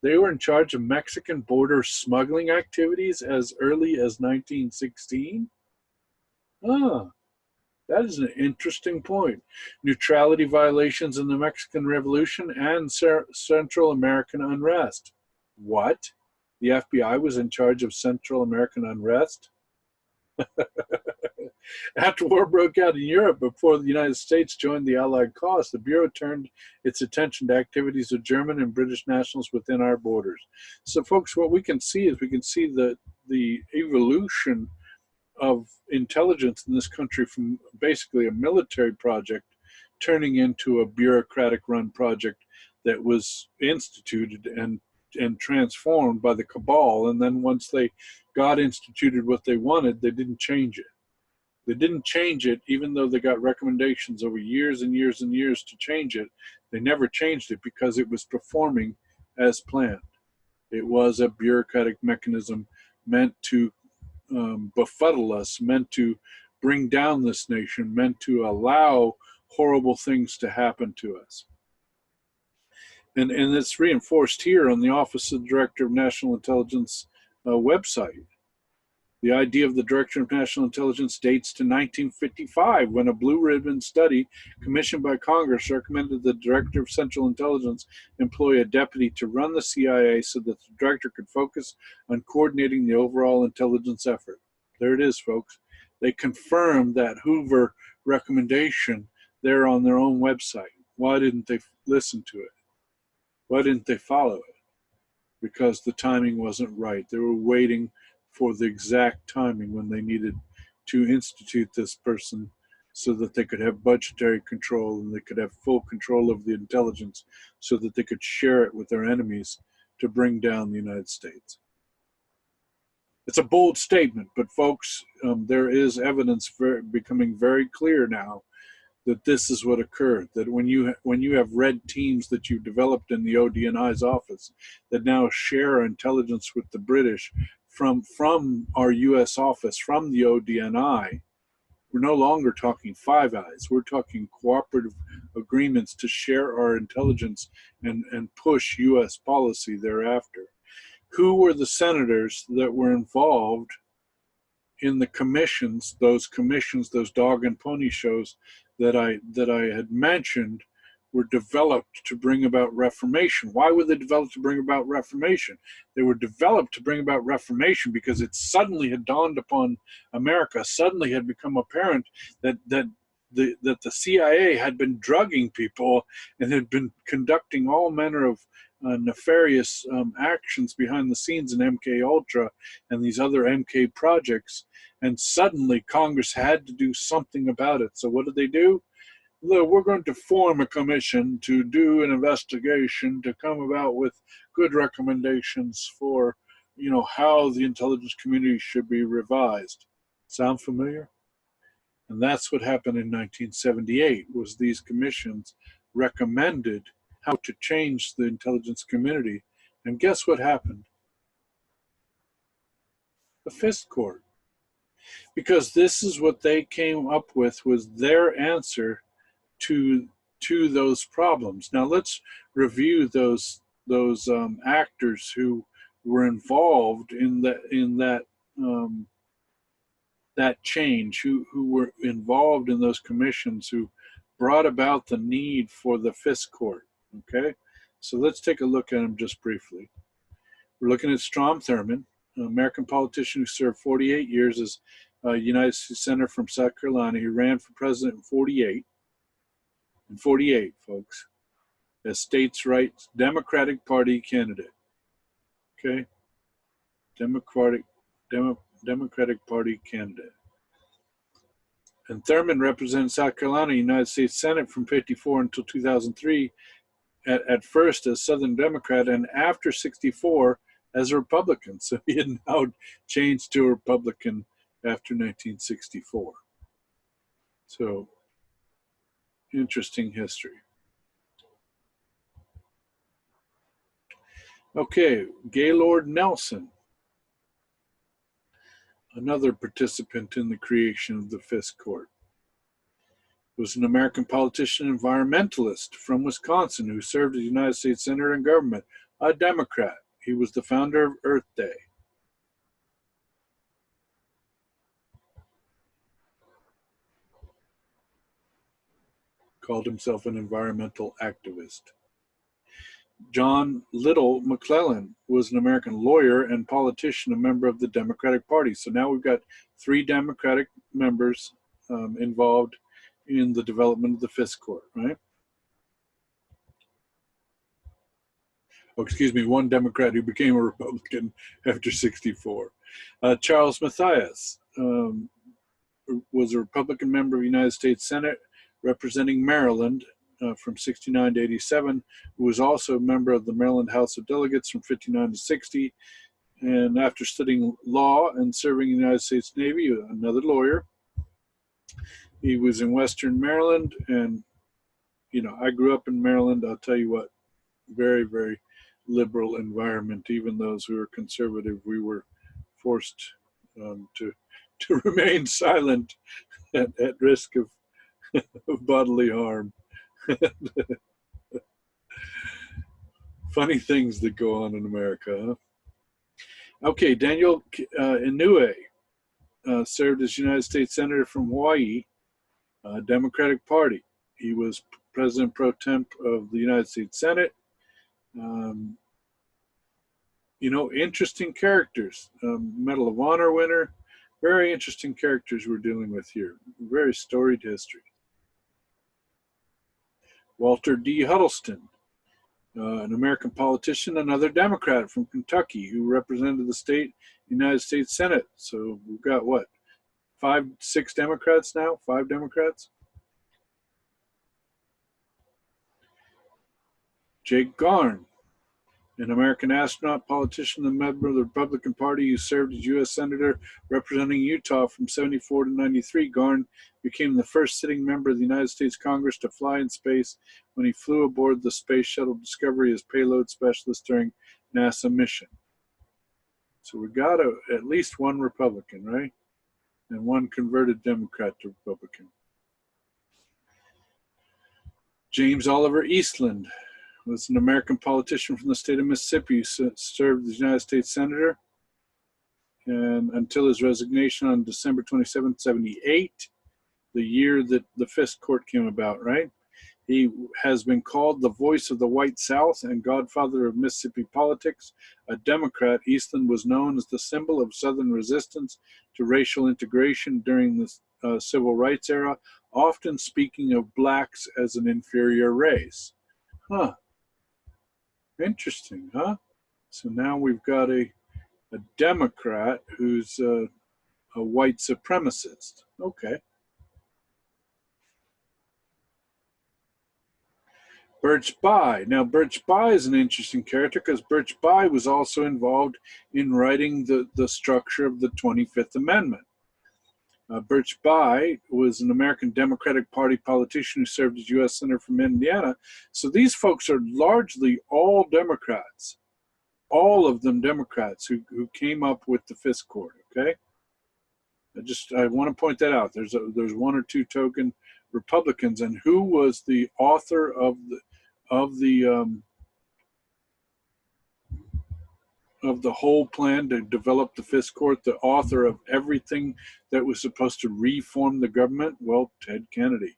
They were in charge of Mexican border smuggling activities as early as 1916? Ah, that is an interesting point. Neutrality violations in the Mexican Revolution and Central American unrest. What? The FBI was in charge of Central American unrest? After war broke out in Europe, before the United States joined the Allied cause, the Bureau turned its attention to activities of German and British nationals within our borders. So, folks, what we can see is the evolution of intelligence in this country from basically a military project turning into a bureaucratic-run project that was instituted and transformed by the cabal. And then once they got instituted what they wanted, they didn't change it. They didn't change it, even though they got recommendations over years and years and years to change it. They never changed it because it was performing as planned. It was a bureaucratic mechanism meant to befuddle us, meant to bring down this nation, meant to allow horrible things to happen to us. And it's reinforced here on the Office of the Director of National Intelligence website. The idea of the Director of National Intelligence dates to 1955, when a blue ribbon study commissioned by Congress recommended the Director of Central Intelligence employ a deputy to run the CIA so that the director could focus on coordinating the overall intelligence effort. There it is, folks. They confirmed that Hoover recommendation there on their own website. Why didn't they listen to it? Why didn't they follow it? Because the timing wasn't right. They were waiting for the exact timing when they needed to institute this person so that they could have budgetary control and they could have full control of the intelligence so that they could share it with their enemies to bring down the United States. It's a bold statement, but folks, there is evidence becoming very clear now that this is what occurred, that when you have red teams that you've developed in the ODNI's office that now share intelligence with the British from our U.S. office, from the ODNI, we're no longer talking Five Eyes. We're talking cooperative agreements to share our intelligence and push U.S. policy thereafter. Who were the senators that were involved in the commissions, those dog and pony shows that I had mentioned were developed to bring about reformation? Why were they developed to bring about reformation? They were developed to bring about reformation because it suddenly had dawned upon America, suddenly had become apparent that the CIA had been drugging people and had been conducting all manner of nefarious actions behind the scenes in MK Ultra and these other MK projects, and suddenly Congress had to do something about it. So what did they do? We're going to form a commission to do an investigation to come about with good recommendations for, how the intelligence community should be revised. Sound familiar? And that's what happened in 1978, was these commissions recommended how to change the intelligence community. And guess what happened? The FISC court. Because this is what they came up with, was their answer to those problems. Now let's review those actors who were involved in that that change, who were involved in those commissions, who brought about the need for the FISC court. Okay, so let's take a look at him just briefly. We're looking at Strom Thurmond, an American politician who served 48 years as a United States Senator from South Carolina. He ran for president in 48. In 48, folks, as states' rights Democratic Party candidate. Okay, Democratic Party candidate. And Thurmond represented South Carolina United States Senate from 54 until 2003, at first as Southern Democrat, and after 64 as a Republican. So he had now changed to a Republican after 1964. So, interesting history. Okay, Gaylord Nelson, another participant in the creation of the FISC court, was an American politician and environmentalist from Wisconsin who served as United States Senator in government, a Democrat. He was the founder of Earth Day. Called himself an environmental activist. John Little McClellan was an American lawyer and politician, a member of the Democratic Party. So now we've got 3 Democratic members involved in the development of the FISC court, right? Oh, excuse me, 1 Democrat who became a Republican after 64. Charles Mathias was a Republican member of the United States Senate representing Maryland from 69 to 87, who was also a member of the Maryland House of Delegates from 59 to 60. And after studying law and serving in the United States Navy, another lawyer, he was in Western Maryland. And, you know, I grew up in Maryland. I'll tell you what, very, very liberal environment. Even those who were conservative, we were forced to remain silent at risk of bodily harm. Funny things that go on in America, huh? Okay, Daniel Inouye served as United States Senator from Hawaii, Democratic Party. He was President pro temp of the United States Senate. You know, interesting characters. Medal of Honor winner. Very interesting characters we're dealing with here. Very storied history. Walter D. Huddleston, an American politician, another Democrat from Kentucky who represented the state United States Senate. So we've got what, 6 Democrats now? 5 Democrats? Jake Garn, an American astronaut, politician, and member of the Republican Party who served as U.S. Senator representing Utah from 74 to 93. Garn became the first sitting member of the United States Congress to fly in space when he flew aboard the Space Shuttle Discovery as payload specialist during NASA mission. So we got at least 1 Republican, right? And 1 converted Democrat to Republican. James Oliver Eastland was an American politician from the state of Mississippi who served as United States Senator and until his resignation on December 27, 78, the year that the FISC court came about, right? He has been called the voice of the white South and godfather of Mississippi politics. A Democrat, Eastland was known as the symbol of Southern resistance to racial integration during the civil rights era, often speaking of blacks as an inferior race. Huh. Interesting, huh? So now we've got a Democrat who's a white supremacist. Okay. Birch Bayh. Now, Birch Bayh is an interesting character because Birch Bayh was also involved in writing the structure of the 25th Amendment. Birch Bayh was an American Democratic Party politician who served as U.S. Senator from Indiana. So these folks are largely all Democrats, all of them Democrats who came up with the FISC court, okay? I want to point that out. There's 1 or 2 token Republicans, and who was the author of the of the whole plan to develop the FISC court, the author of everything that was supposed to reform the government? Well, Ted Kennedy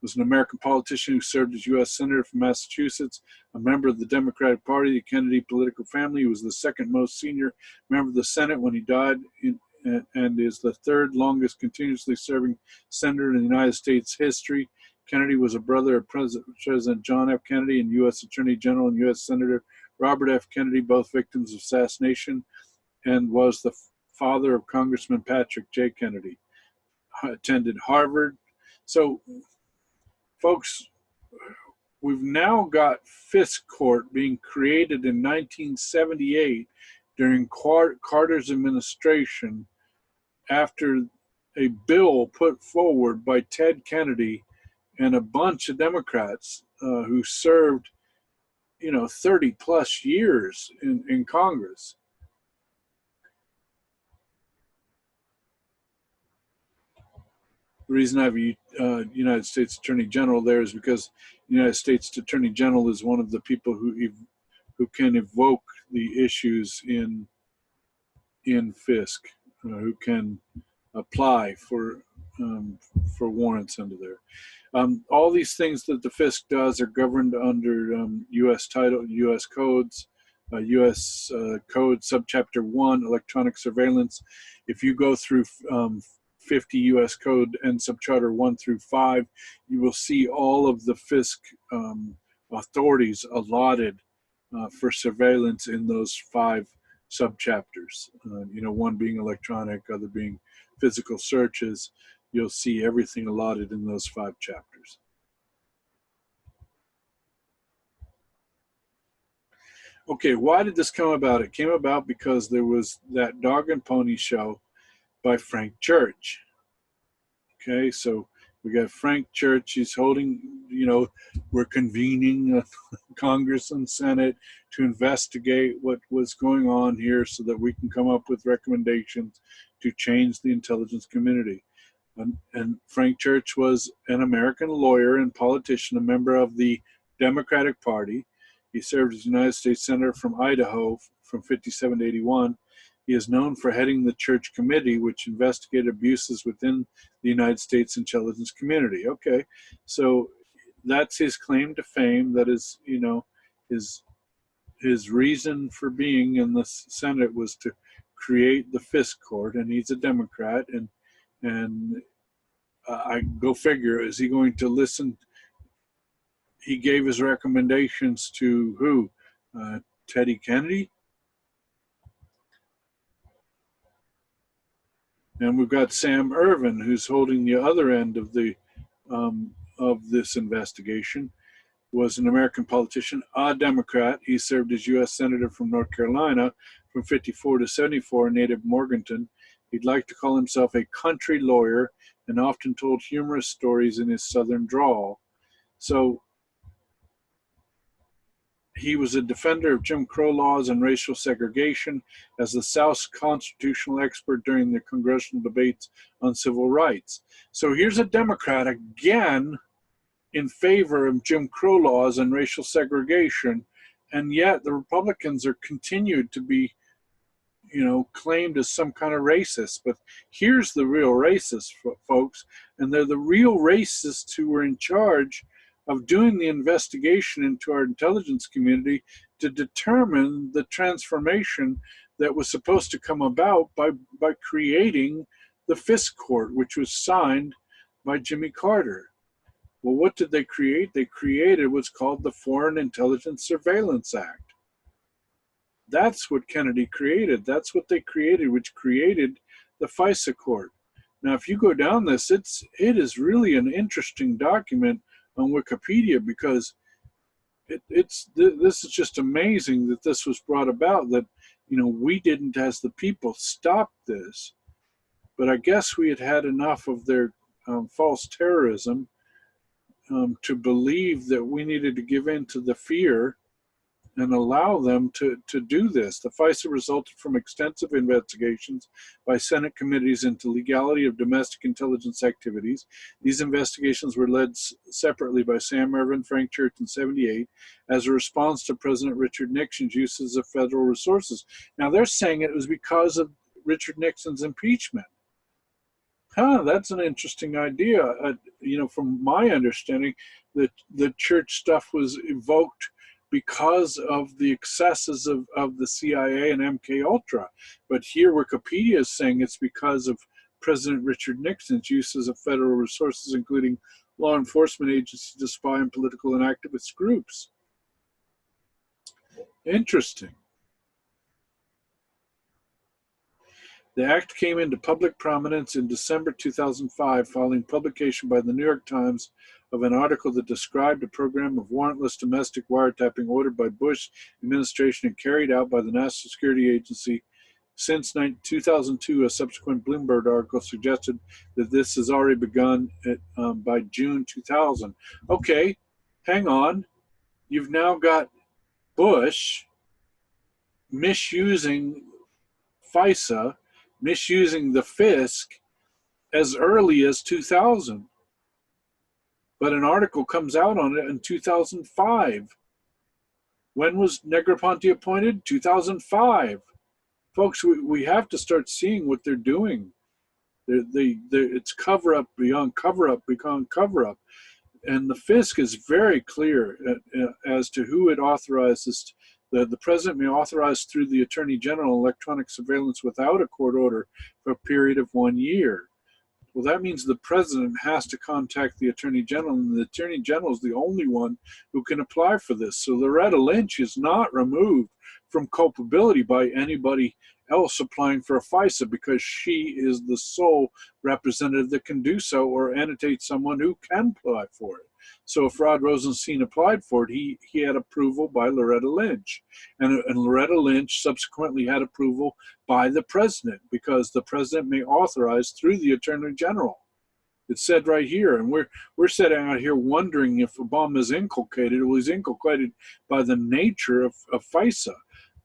was an American politician who served as U.S. Senator from Massachusetts, a member of the Democratic Party, the Kennedy political family. He was the second most senior member of the Senate when he died, and is the third longest continuously serving senator in the United States history. Kennedy was a brother of President John F. Kennedy and U.S. Attorney General and U.S. Senator Robert F. Kennedy, both victims of assassination, and was the father of Congressman Patrick J. Kennedy. Attended Harvard. So, folks, we've now got FISC Court being created in 1978 during Carter's administration after a bill put forward by Ted Kennedy and a bunch of Democrats who served, 30 plus years in Congress. The reason I have a United States Attorney General there is because the United States Attorney General is one of the people who can evoke the issues in FISC, who can apply for warrants under there. All these things that the FISC does are governed under U.S. title, U.S. codes, U.S. Code Subchapter 1, Electronic Surveillance. If you go through 50 U.S. Code and Subcharter 1 through 5, you will see all of the FISC authorities allotted for surveillance in those 5 subchapters. One being electronic, other being physical searches. You'll see everything allotted in those 5 chapters. Okay, why did this come about? It came about because there was that Dog and Pony show by Frank Church. Okay, so we got Frank Church. He's holding, we're convening Congress and Senate to investigate what was going on here so that we can come up with recommendations to change the intelligence community. And Frank Church was an American lawyer and politician, a member of the Democratic Party. He served as United States Senator from Idaho from 57 to 81. He is known for heading the Church Committee, which investigated abuses within the United States intelligence community. Okay, so that's his claim to fame. That is, his reason for being in the Senate was to create the FISC court, and he's a Democrat. And I go figure, is he going to listen? He gave his recommendations to who? Teddy Kennedy? And we've got Sam Ervin, who's holding the other end of this investigation. Was an American politician, a Democrat. He served as U.S. Senator from North Carolina from 54 to 74, native Morganton. He'd like to call himself a country lawyer and often told humorous stories in his southern drawl. So he was a defender of Jim Crow laws and racial segregation as the South's constitutional expert during the congressional debates on civil rights. So here's a Democrat again in favor of Jim Crow laws and racial segregation, and yet the Republicans are continued to be, claimed as some kind of racist. But here's the real racists, folks, and they're the real racists who were in charge of doing the investigation into our intelligence community to determine the transformation that was supposed to come about by creating the FISC court, which was signed by Jimmy Carter. Well, what did they create? They created what's called the Foreign Intelligence Surveillance Act. That's what Kennedy created. That's what they created, which created the FISC court. Now, if you go down this, it is really an interesting document on Wikipedia, because this is just amazing that this was brought about, that we didn't as the people stop this, but I guess we had enough of their false terrorism to believe that we needed to give in to the fear and allow them to do this. The FISA resulted from extensive investigations by Senate committees into legality of domestic intelligence activities. These investigations were led separately by Sam Ervin, Frank Church in '78 as a response to President Richard Nixon's uses of federal resources. Now they're saying it was because of Richard Nixon's impeachment. That's an interesting idea. From my understanding, the church stuff was evoked because of the excesses of the CIA and MK Ultra. But here Wikipedia is saying it's because of President Richard Nixon's uses of federal resources, including law enforcement agencies to spy on political and activist groups. Interesting. The act came into public prominence in December 2005 following publication by the New York Times of an article that described a program of warrantless domestic wiretapping ordered by Bush administration and carried out by the National Security Agency. Since 2002, a subsequent Bloomberg article suggested that this has already begun by June 2000. Okay, hang on. You've now got Bush misusing FISA, misusing the FISC as early as 2000. But an article comes out on it in 2005. When was Negroponte appointed? 2005. Folks, we have to start seeing what they're doing. It's cover-up beyond cover-up beyond cover-up. And the FISC is very clear as to who it authorizes. The president may authorize through the attorney general electronic surveillance without a court order for a period of 1 year. Well, that means the president has to contact the attorney general, and the attorney general is the only one who can apply for this. So Loretta Lynch is not removed from culpability by anybody else applying for a FISA because she is the sole representative that can do so or annotate someone who can apply for it. So if Rod Rosenstein applied for it, he had approval by Loretta Lynch. And Loretta Lynch subsequently had approval by the president because the president may authorize through the attorney general. It's said right here, and we're sitting out here wondering if Obama is inculcated. Well, he's inculcated by the nature of FISA.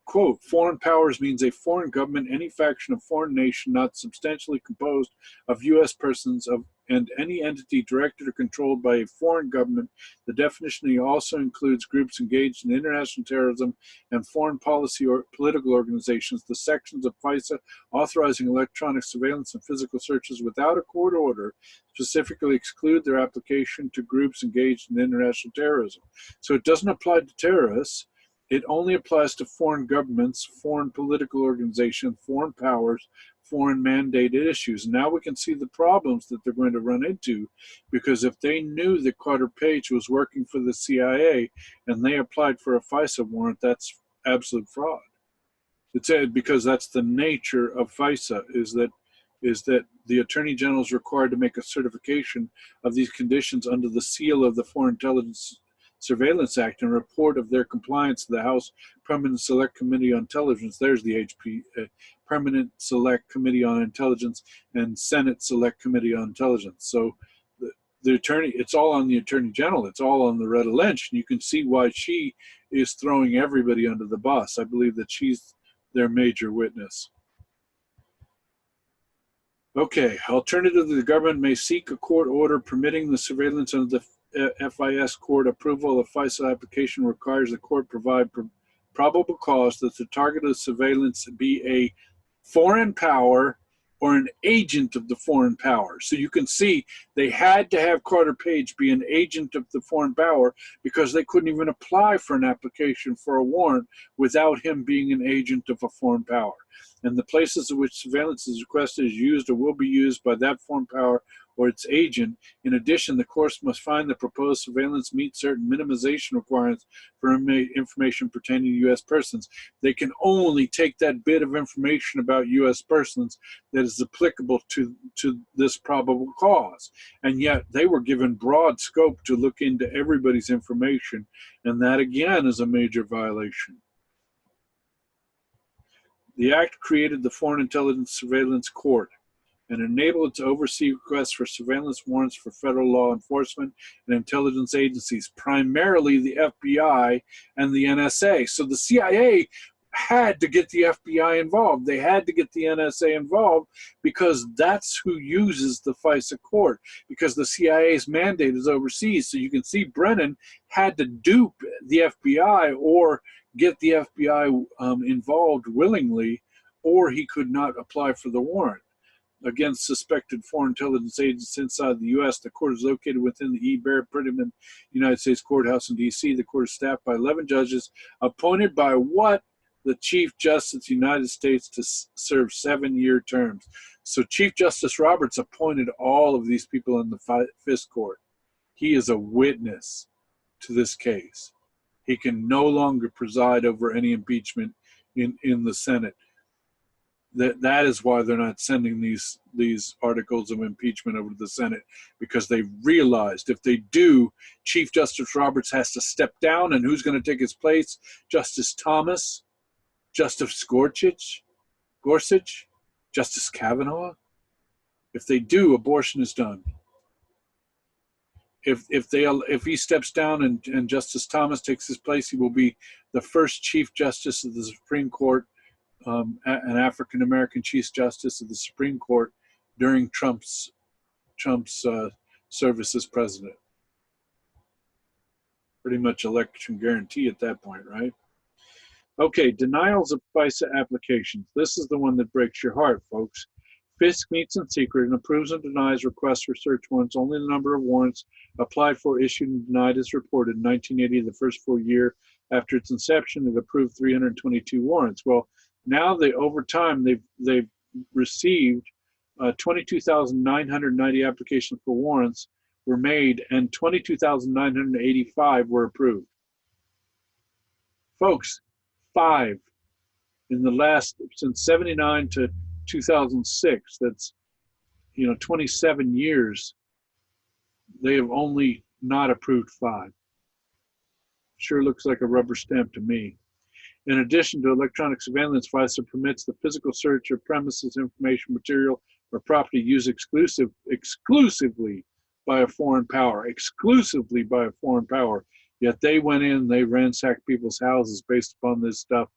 Quote, foreign powers means a foreign government, any faction of foreign nation not substantially composed of U.S. persons and any entity directed or controlled by a foreign government. The definition also includes groups engaged in international terrorism and foreign policy or political organizations. The sections of FISA authorizing electronic surveillance and physical searches without a court order specifically exclude their application to groups engaged in international terrorism. So it doesn't apply to terrorists. It only applies to foreign governments, foreign political organizations, foreign powers, foreign mandated issues. Now we can see the problems that they're going to run into, because if they knew that Carter Page was working for the CIA and they applied for a FISA warrant, that's absolute fraud. It's because that's the nature of FISA, is that the Attorney General is required to make a certification of these conditions under the seal of the Foreign Intelligence Surveillance Act and report of their compliance to the House Permanent Select Committee on Intelligence. There's the HP, Permanent Select Committee on Intelligence, and Senate Select Committee on Intelligence. So the attorney, it's all on the Attorney General. It's all on Loretta Lynch. And you can see why she is throwing everybody under the bus. I believe that she's their major witness. Okay, alternatively, the government may seek a court order permitting the surveillance under the FIS court approval of FISA application requires the court provide probable cause that the target of surveillance be a foreign power or an agent of the foreign power. So you can see they had to have Carter Page be an agent of the foreign power because they couldn't even apply for an application for a warrant without him being an agent of a foreign power. And the places in which surveillance is requested is used or will be used by that foreign power or its agent. In addition, the court must find the proposed surveillance meets certain minimization requirements for information pertaining to U.S. persons. They can only take that bit of information about U.S. persons that is applicable to this probable cause. And yet they were given broad scope to look into everybody's information, and that again is a major violation. The act created the Foreign Intelligence Surveillance Court, and enable it to oversee requests for surveillance warrants for federal law enforcement and intelligence agencies, primarily the FBI and the NSA. So the CIA had to get the FBI involved. They had to get the NSA involved because that's who uses the FISA court, because the CIA's mandate is overseas. So you can see Brennan had to dupe the FBI or get the FBI involved willingly, or he could not apply for the warrant against suspected foreign intelligence agents inside the U.S. The court is located within the E. Barrett Prettyman United States Courthouse in D.C. The court is staffed by 11 judges appointed by what? The Chief Justice of the United States to serve 7-year terms. So Chief Justice Roberts appointed all of these people in the FISC court. He is a witness to this case. He can no longer preside over any impeachment in the Senate. That is why they're not sending these articles of impeachment over to the Senate, because they realized if they do, Chief Justice Roberts has to step down, and who's going to take his place? Justice Thomas, Justice Gorsuch, Justice Kavanaugh. If they do, abortion is done. If he steps down and Justice Thomas takes his place, he will be the first Chief Justice of the Supreme Court, an African American Chief Justice of the Supreme Court during Trump's service as president. Pretty much election guarantee at that point, right? Okay, denials of FISA applications. This is the one that breaks your heart, folks. FISC meets in secret and approves and denies requests for search warrants. Only the number of warrants applied for, issued, and denied is reported. In 1980, the first full year after its inception, it approved 322 warrants. Well, now over time, they've received 22,990 applications for warrants were made, and 22,985 were approved. Folks, 5 in the last, since 79 to 2006, that's 27 years, they have only not approved 5. Sure looks like a rubber stamp to me. In addition to electronic surveillance, FISA permits the physical search of premises, information, material, or property used exclusively by a foreign power, Yet they went in, they ransacked people's houses based upon this stuff,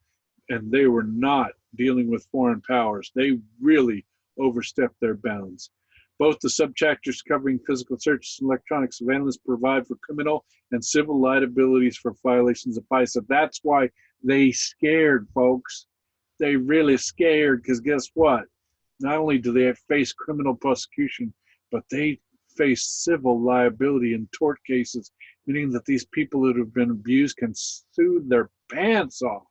and they were not dealing with foreign powers. They really overstepped their bounds. Both the subchapters covering physical searches and electronic surveillance provide for criminal and civil liabilities for violations of FISA. That's why they scared, folks. They really scared, because guess what? Not only do they face criminal prosecution, but they face civil liability in tort cases, meaning that these people that have been abused can sue their pants off.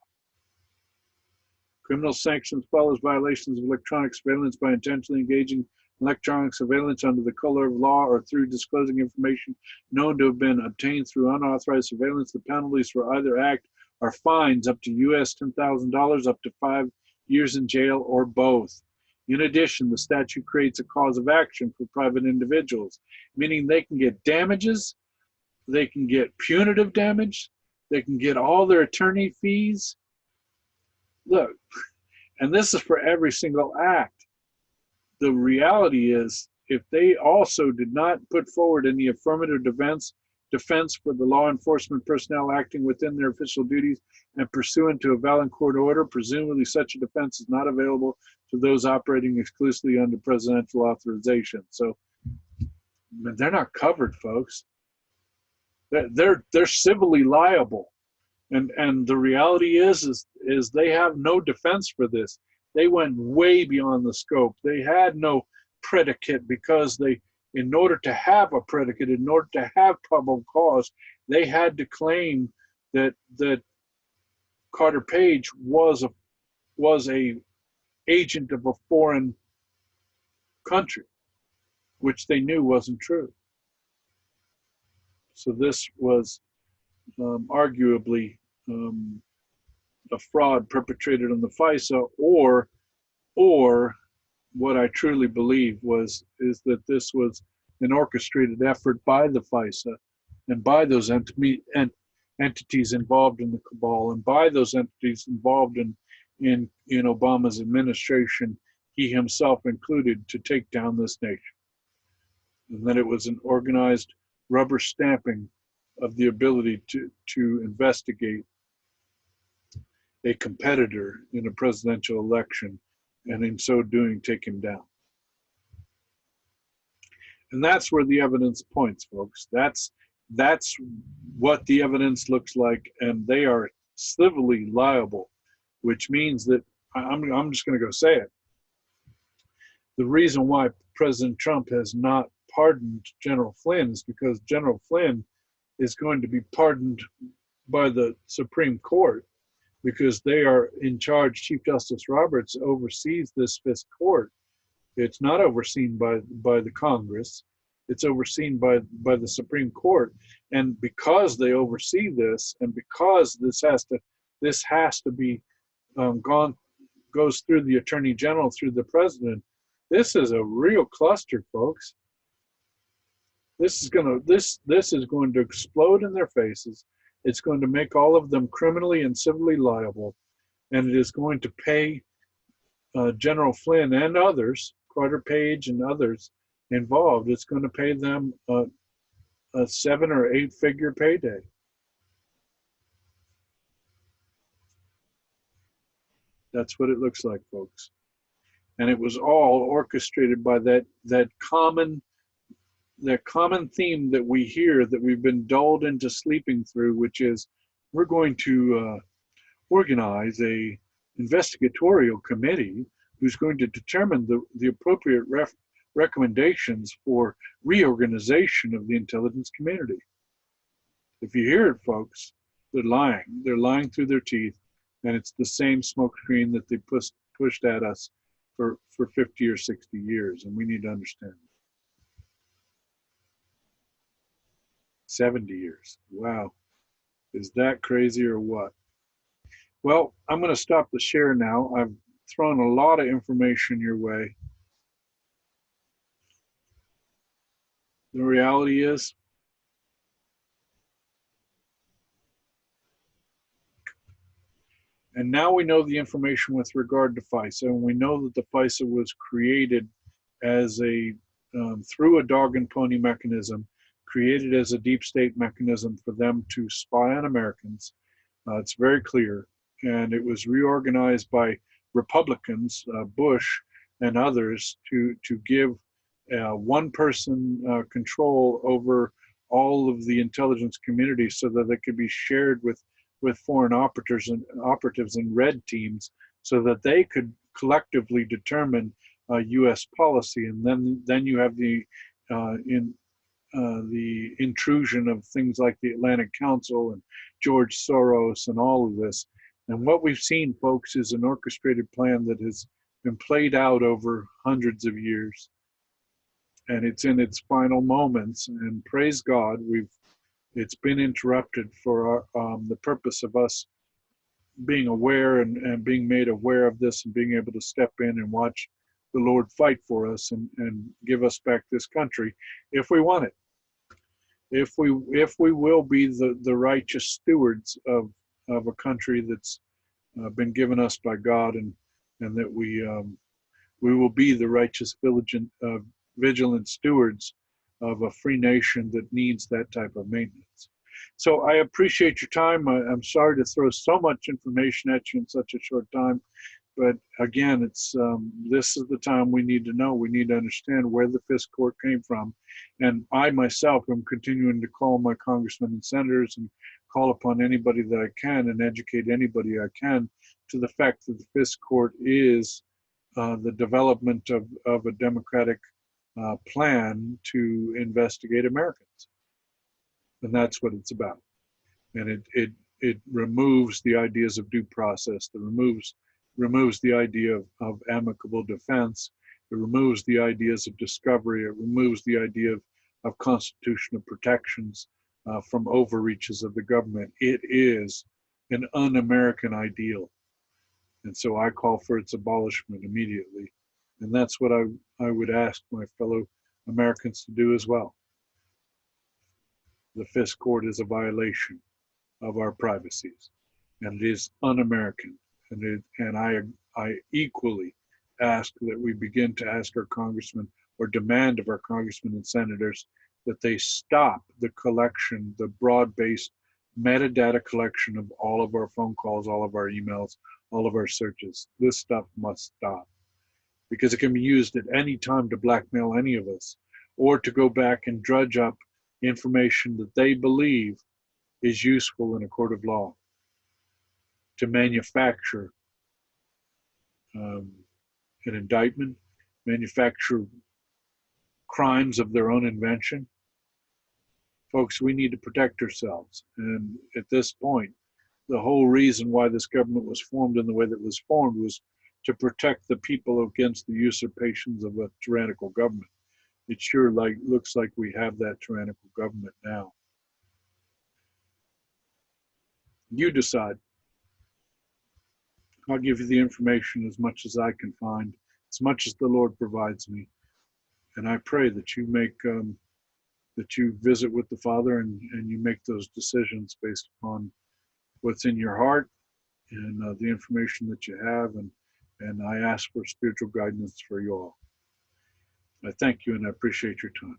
Criminal sanctions follows violations of electronic surveillance by intentionally engaging in electronic surveillance under the color of law or through disclosing information known to have been obtained through unauthorized surveillance. The penalties for either act are fines up to US $10,000, up to 5 years in jail, or both. In addition, the statute creates a cause of action for private individuals, meaning they can get damages, they can get punitive damage, they can get all their attorney fees. Look, and this is for every single act. The reality is, if they also did not put forward any affirmative defense for the law enforcement personnel acting within their official duties and pursuant to a valid court order, presumably such a defense is not available to those operating exclusively under presidential authorization. So they're not covered, folks. They're civilly liable. And the reality is they have no defense for this. They went way beyond the scope. They had no predicate, because in order to have a predicate, in order to have probable cause, they had to claim that Carter Page was a agent of a foreign country, which they knew wasn't true. So this was arguably a fraud perpetrated on the FISA, or what I truly believe is that this was an orchestrated effort by the FISA and by those entities involved in the cabal, and by those entities involved in Obama's administration, he himself included, to take down this nation. And that it was an organized rubber stamping of the ability to investigate a competitor in a presidential election, and in so doing, take him down. And that's where the evidence points, folks. That's what the evidence looks like, and they are civilly liable, which means that I'm just going to go say it. The reason why President Trump has not pardoned General Flynn is because General Flynn is going to be pardoned by the Supreme Court, because they are in charge. Chief Justice Roberts oversees this FISC court. It's not overseen by the Congress. It's overseen by the Supreme Court. And because they oversee this, and because this has to be goes through the Attorney General, through the President, this is a real cluster, folks. This is going to explode in their faces. It's going to make all of them criminally and civilly liable, and it is going to pay General Flynn and others, Carter Page and others involved, it's going to pay them a 7 or 8 figure payday. That's what it looks like, folks. And it was all orchestrated by that common theme that we hear, that we've been dulled into sleeping through, which is, we're going to organize a investigatorial committee who's going to determine the appropriate recommendations for reorganization of the intelligence community. If you hear it, folks, they're lying. They're lying through their teeth, and it's the same smokescreen that they pushed at us for 50 or 60 years, and we need to understand. 70 years. Wow. Is that crazy or what? Well, I'm going to stop the share now. I've thrown a lot of information your way. The reality is, and now we know the information with regard to FISA, and we know that the FISA was created as through a dog and pony mechanism, created as a deep state mechanism for them to spy on Americans. It's very clear. And it was reorganized by Republicans, Bush and others, to give one person control over all of the intelligence community, so that they could be shared with foreign operatives and red teams, so that they could collectively determine U.S. policy. And then you have the intrusion of things like the Atlantic Council and George Soros and all of this. And what we've seen, folks, is an orchestrated plan that has been played out over hundreds of years. And it's in its final moments. And praise God, it's been interrupted for the purpose of us being aware and being made aware of this, and being able to step in and watch the Lord fight for us and give us back this country if we want it. If we will be the righteous stewards of a country that's been given us by God, and that we will be the righteous, vigilant stewards of a free nation that needs that type of maintenance. So I appreciate your time. I'm sorry to throw so much information at you in such a short time, but again, it's this is the time we need to know. We need to understand where the FISC court came from. And I myself am continuing to call my congressmen and senators, and call upon anybody that I can, and educate anybody I can, to the fact that the FISC court is the development of a democratic plan to investigate Americans. And that's what it's about. And it removes the ideas of due process. It removes the idea of amicable defense. It removes the ideas of discovery. It removes the idea of constitutional protections from overreaches of the government. It is an un-American ideal. And so I call for its abolishment immediately. And that's what I would ask my fellow Americans to do as well. The FISC court is a violation of our privacies, and it is un-American. And I equally ask that we begin to ask our congressmen, or demand of our congressmen and senators, that they stop the collection, the broad-based metadata collection of all of our phone calls, all of our emails, all of our searches. This stuff must stop, because it can be used at any time to blackmail any of us, or to go back and dredge up information that they believe is useful in a court of law, to manufacture an indictment, manufacture crimes of their own invention. Folks, we need to protect ourselves. And at this point, the whole reason why this government was formed in the way that it was formed was to protect the people against the usurpations of a tyrannical government. It sure looks like we have that tyrannical government now. You decide. I'll give you the information as much as I can find, as much as the Lord provides me. And I pray that you make that you visit with the Father, and you make those decisions based upon what's in your heart and the information that you have. And I ask for spiritual guidance for you all. I thank you, and I appreciate your time.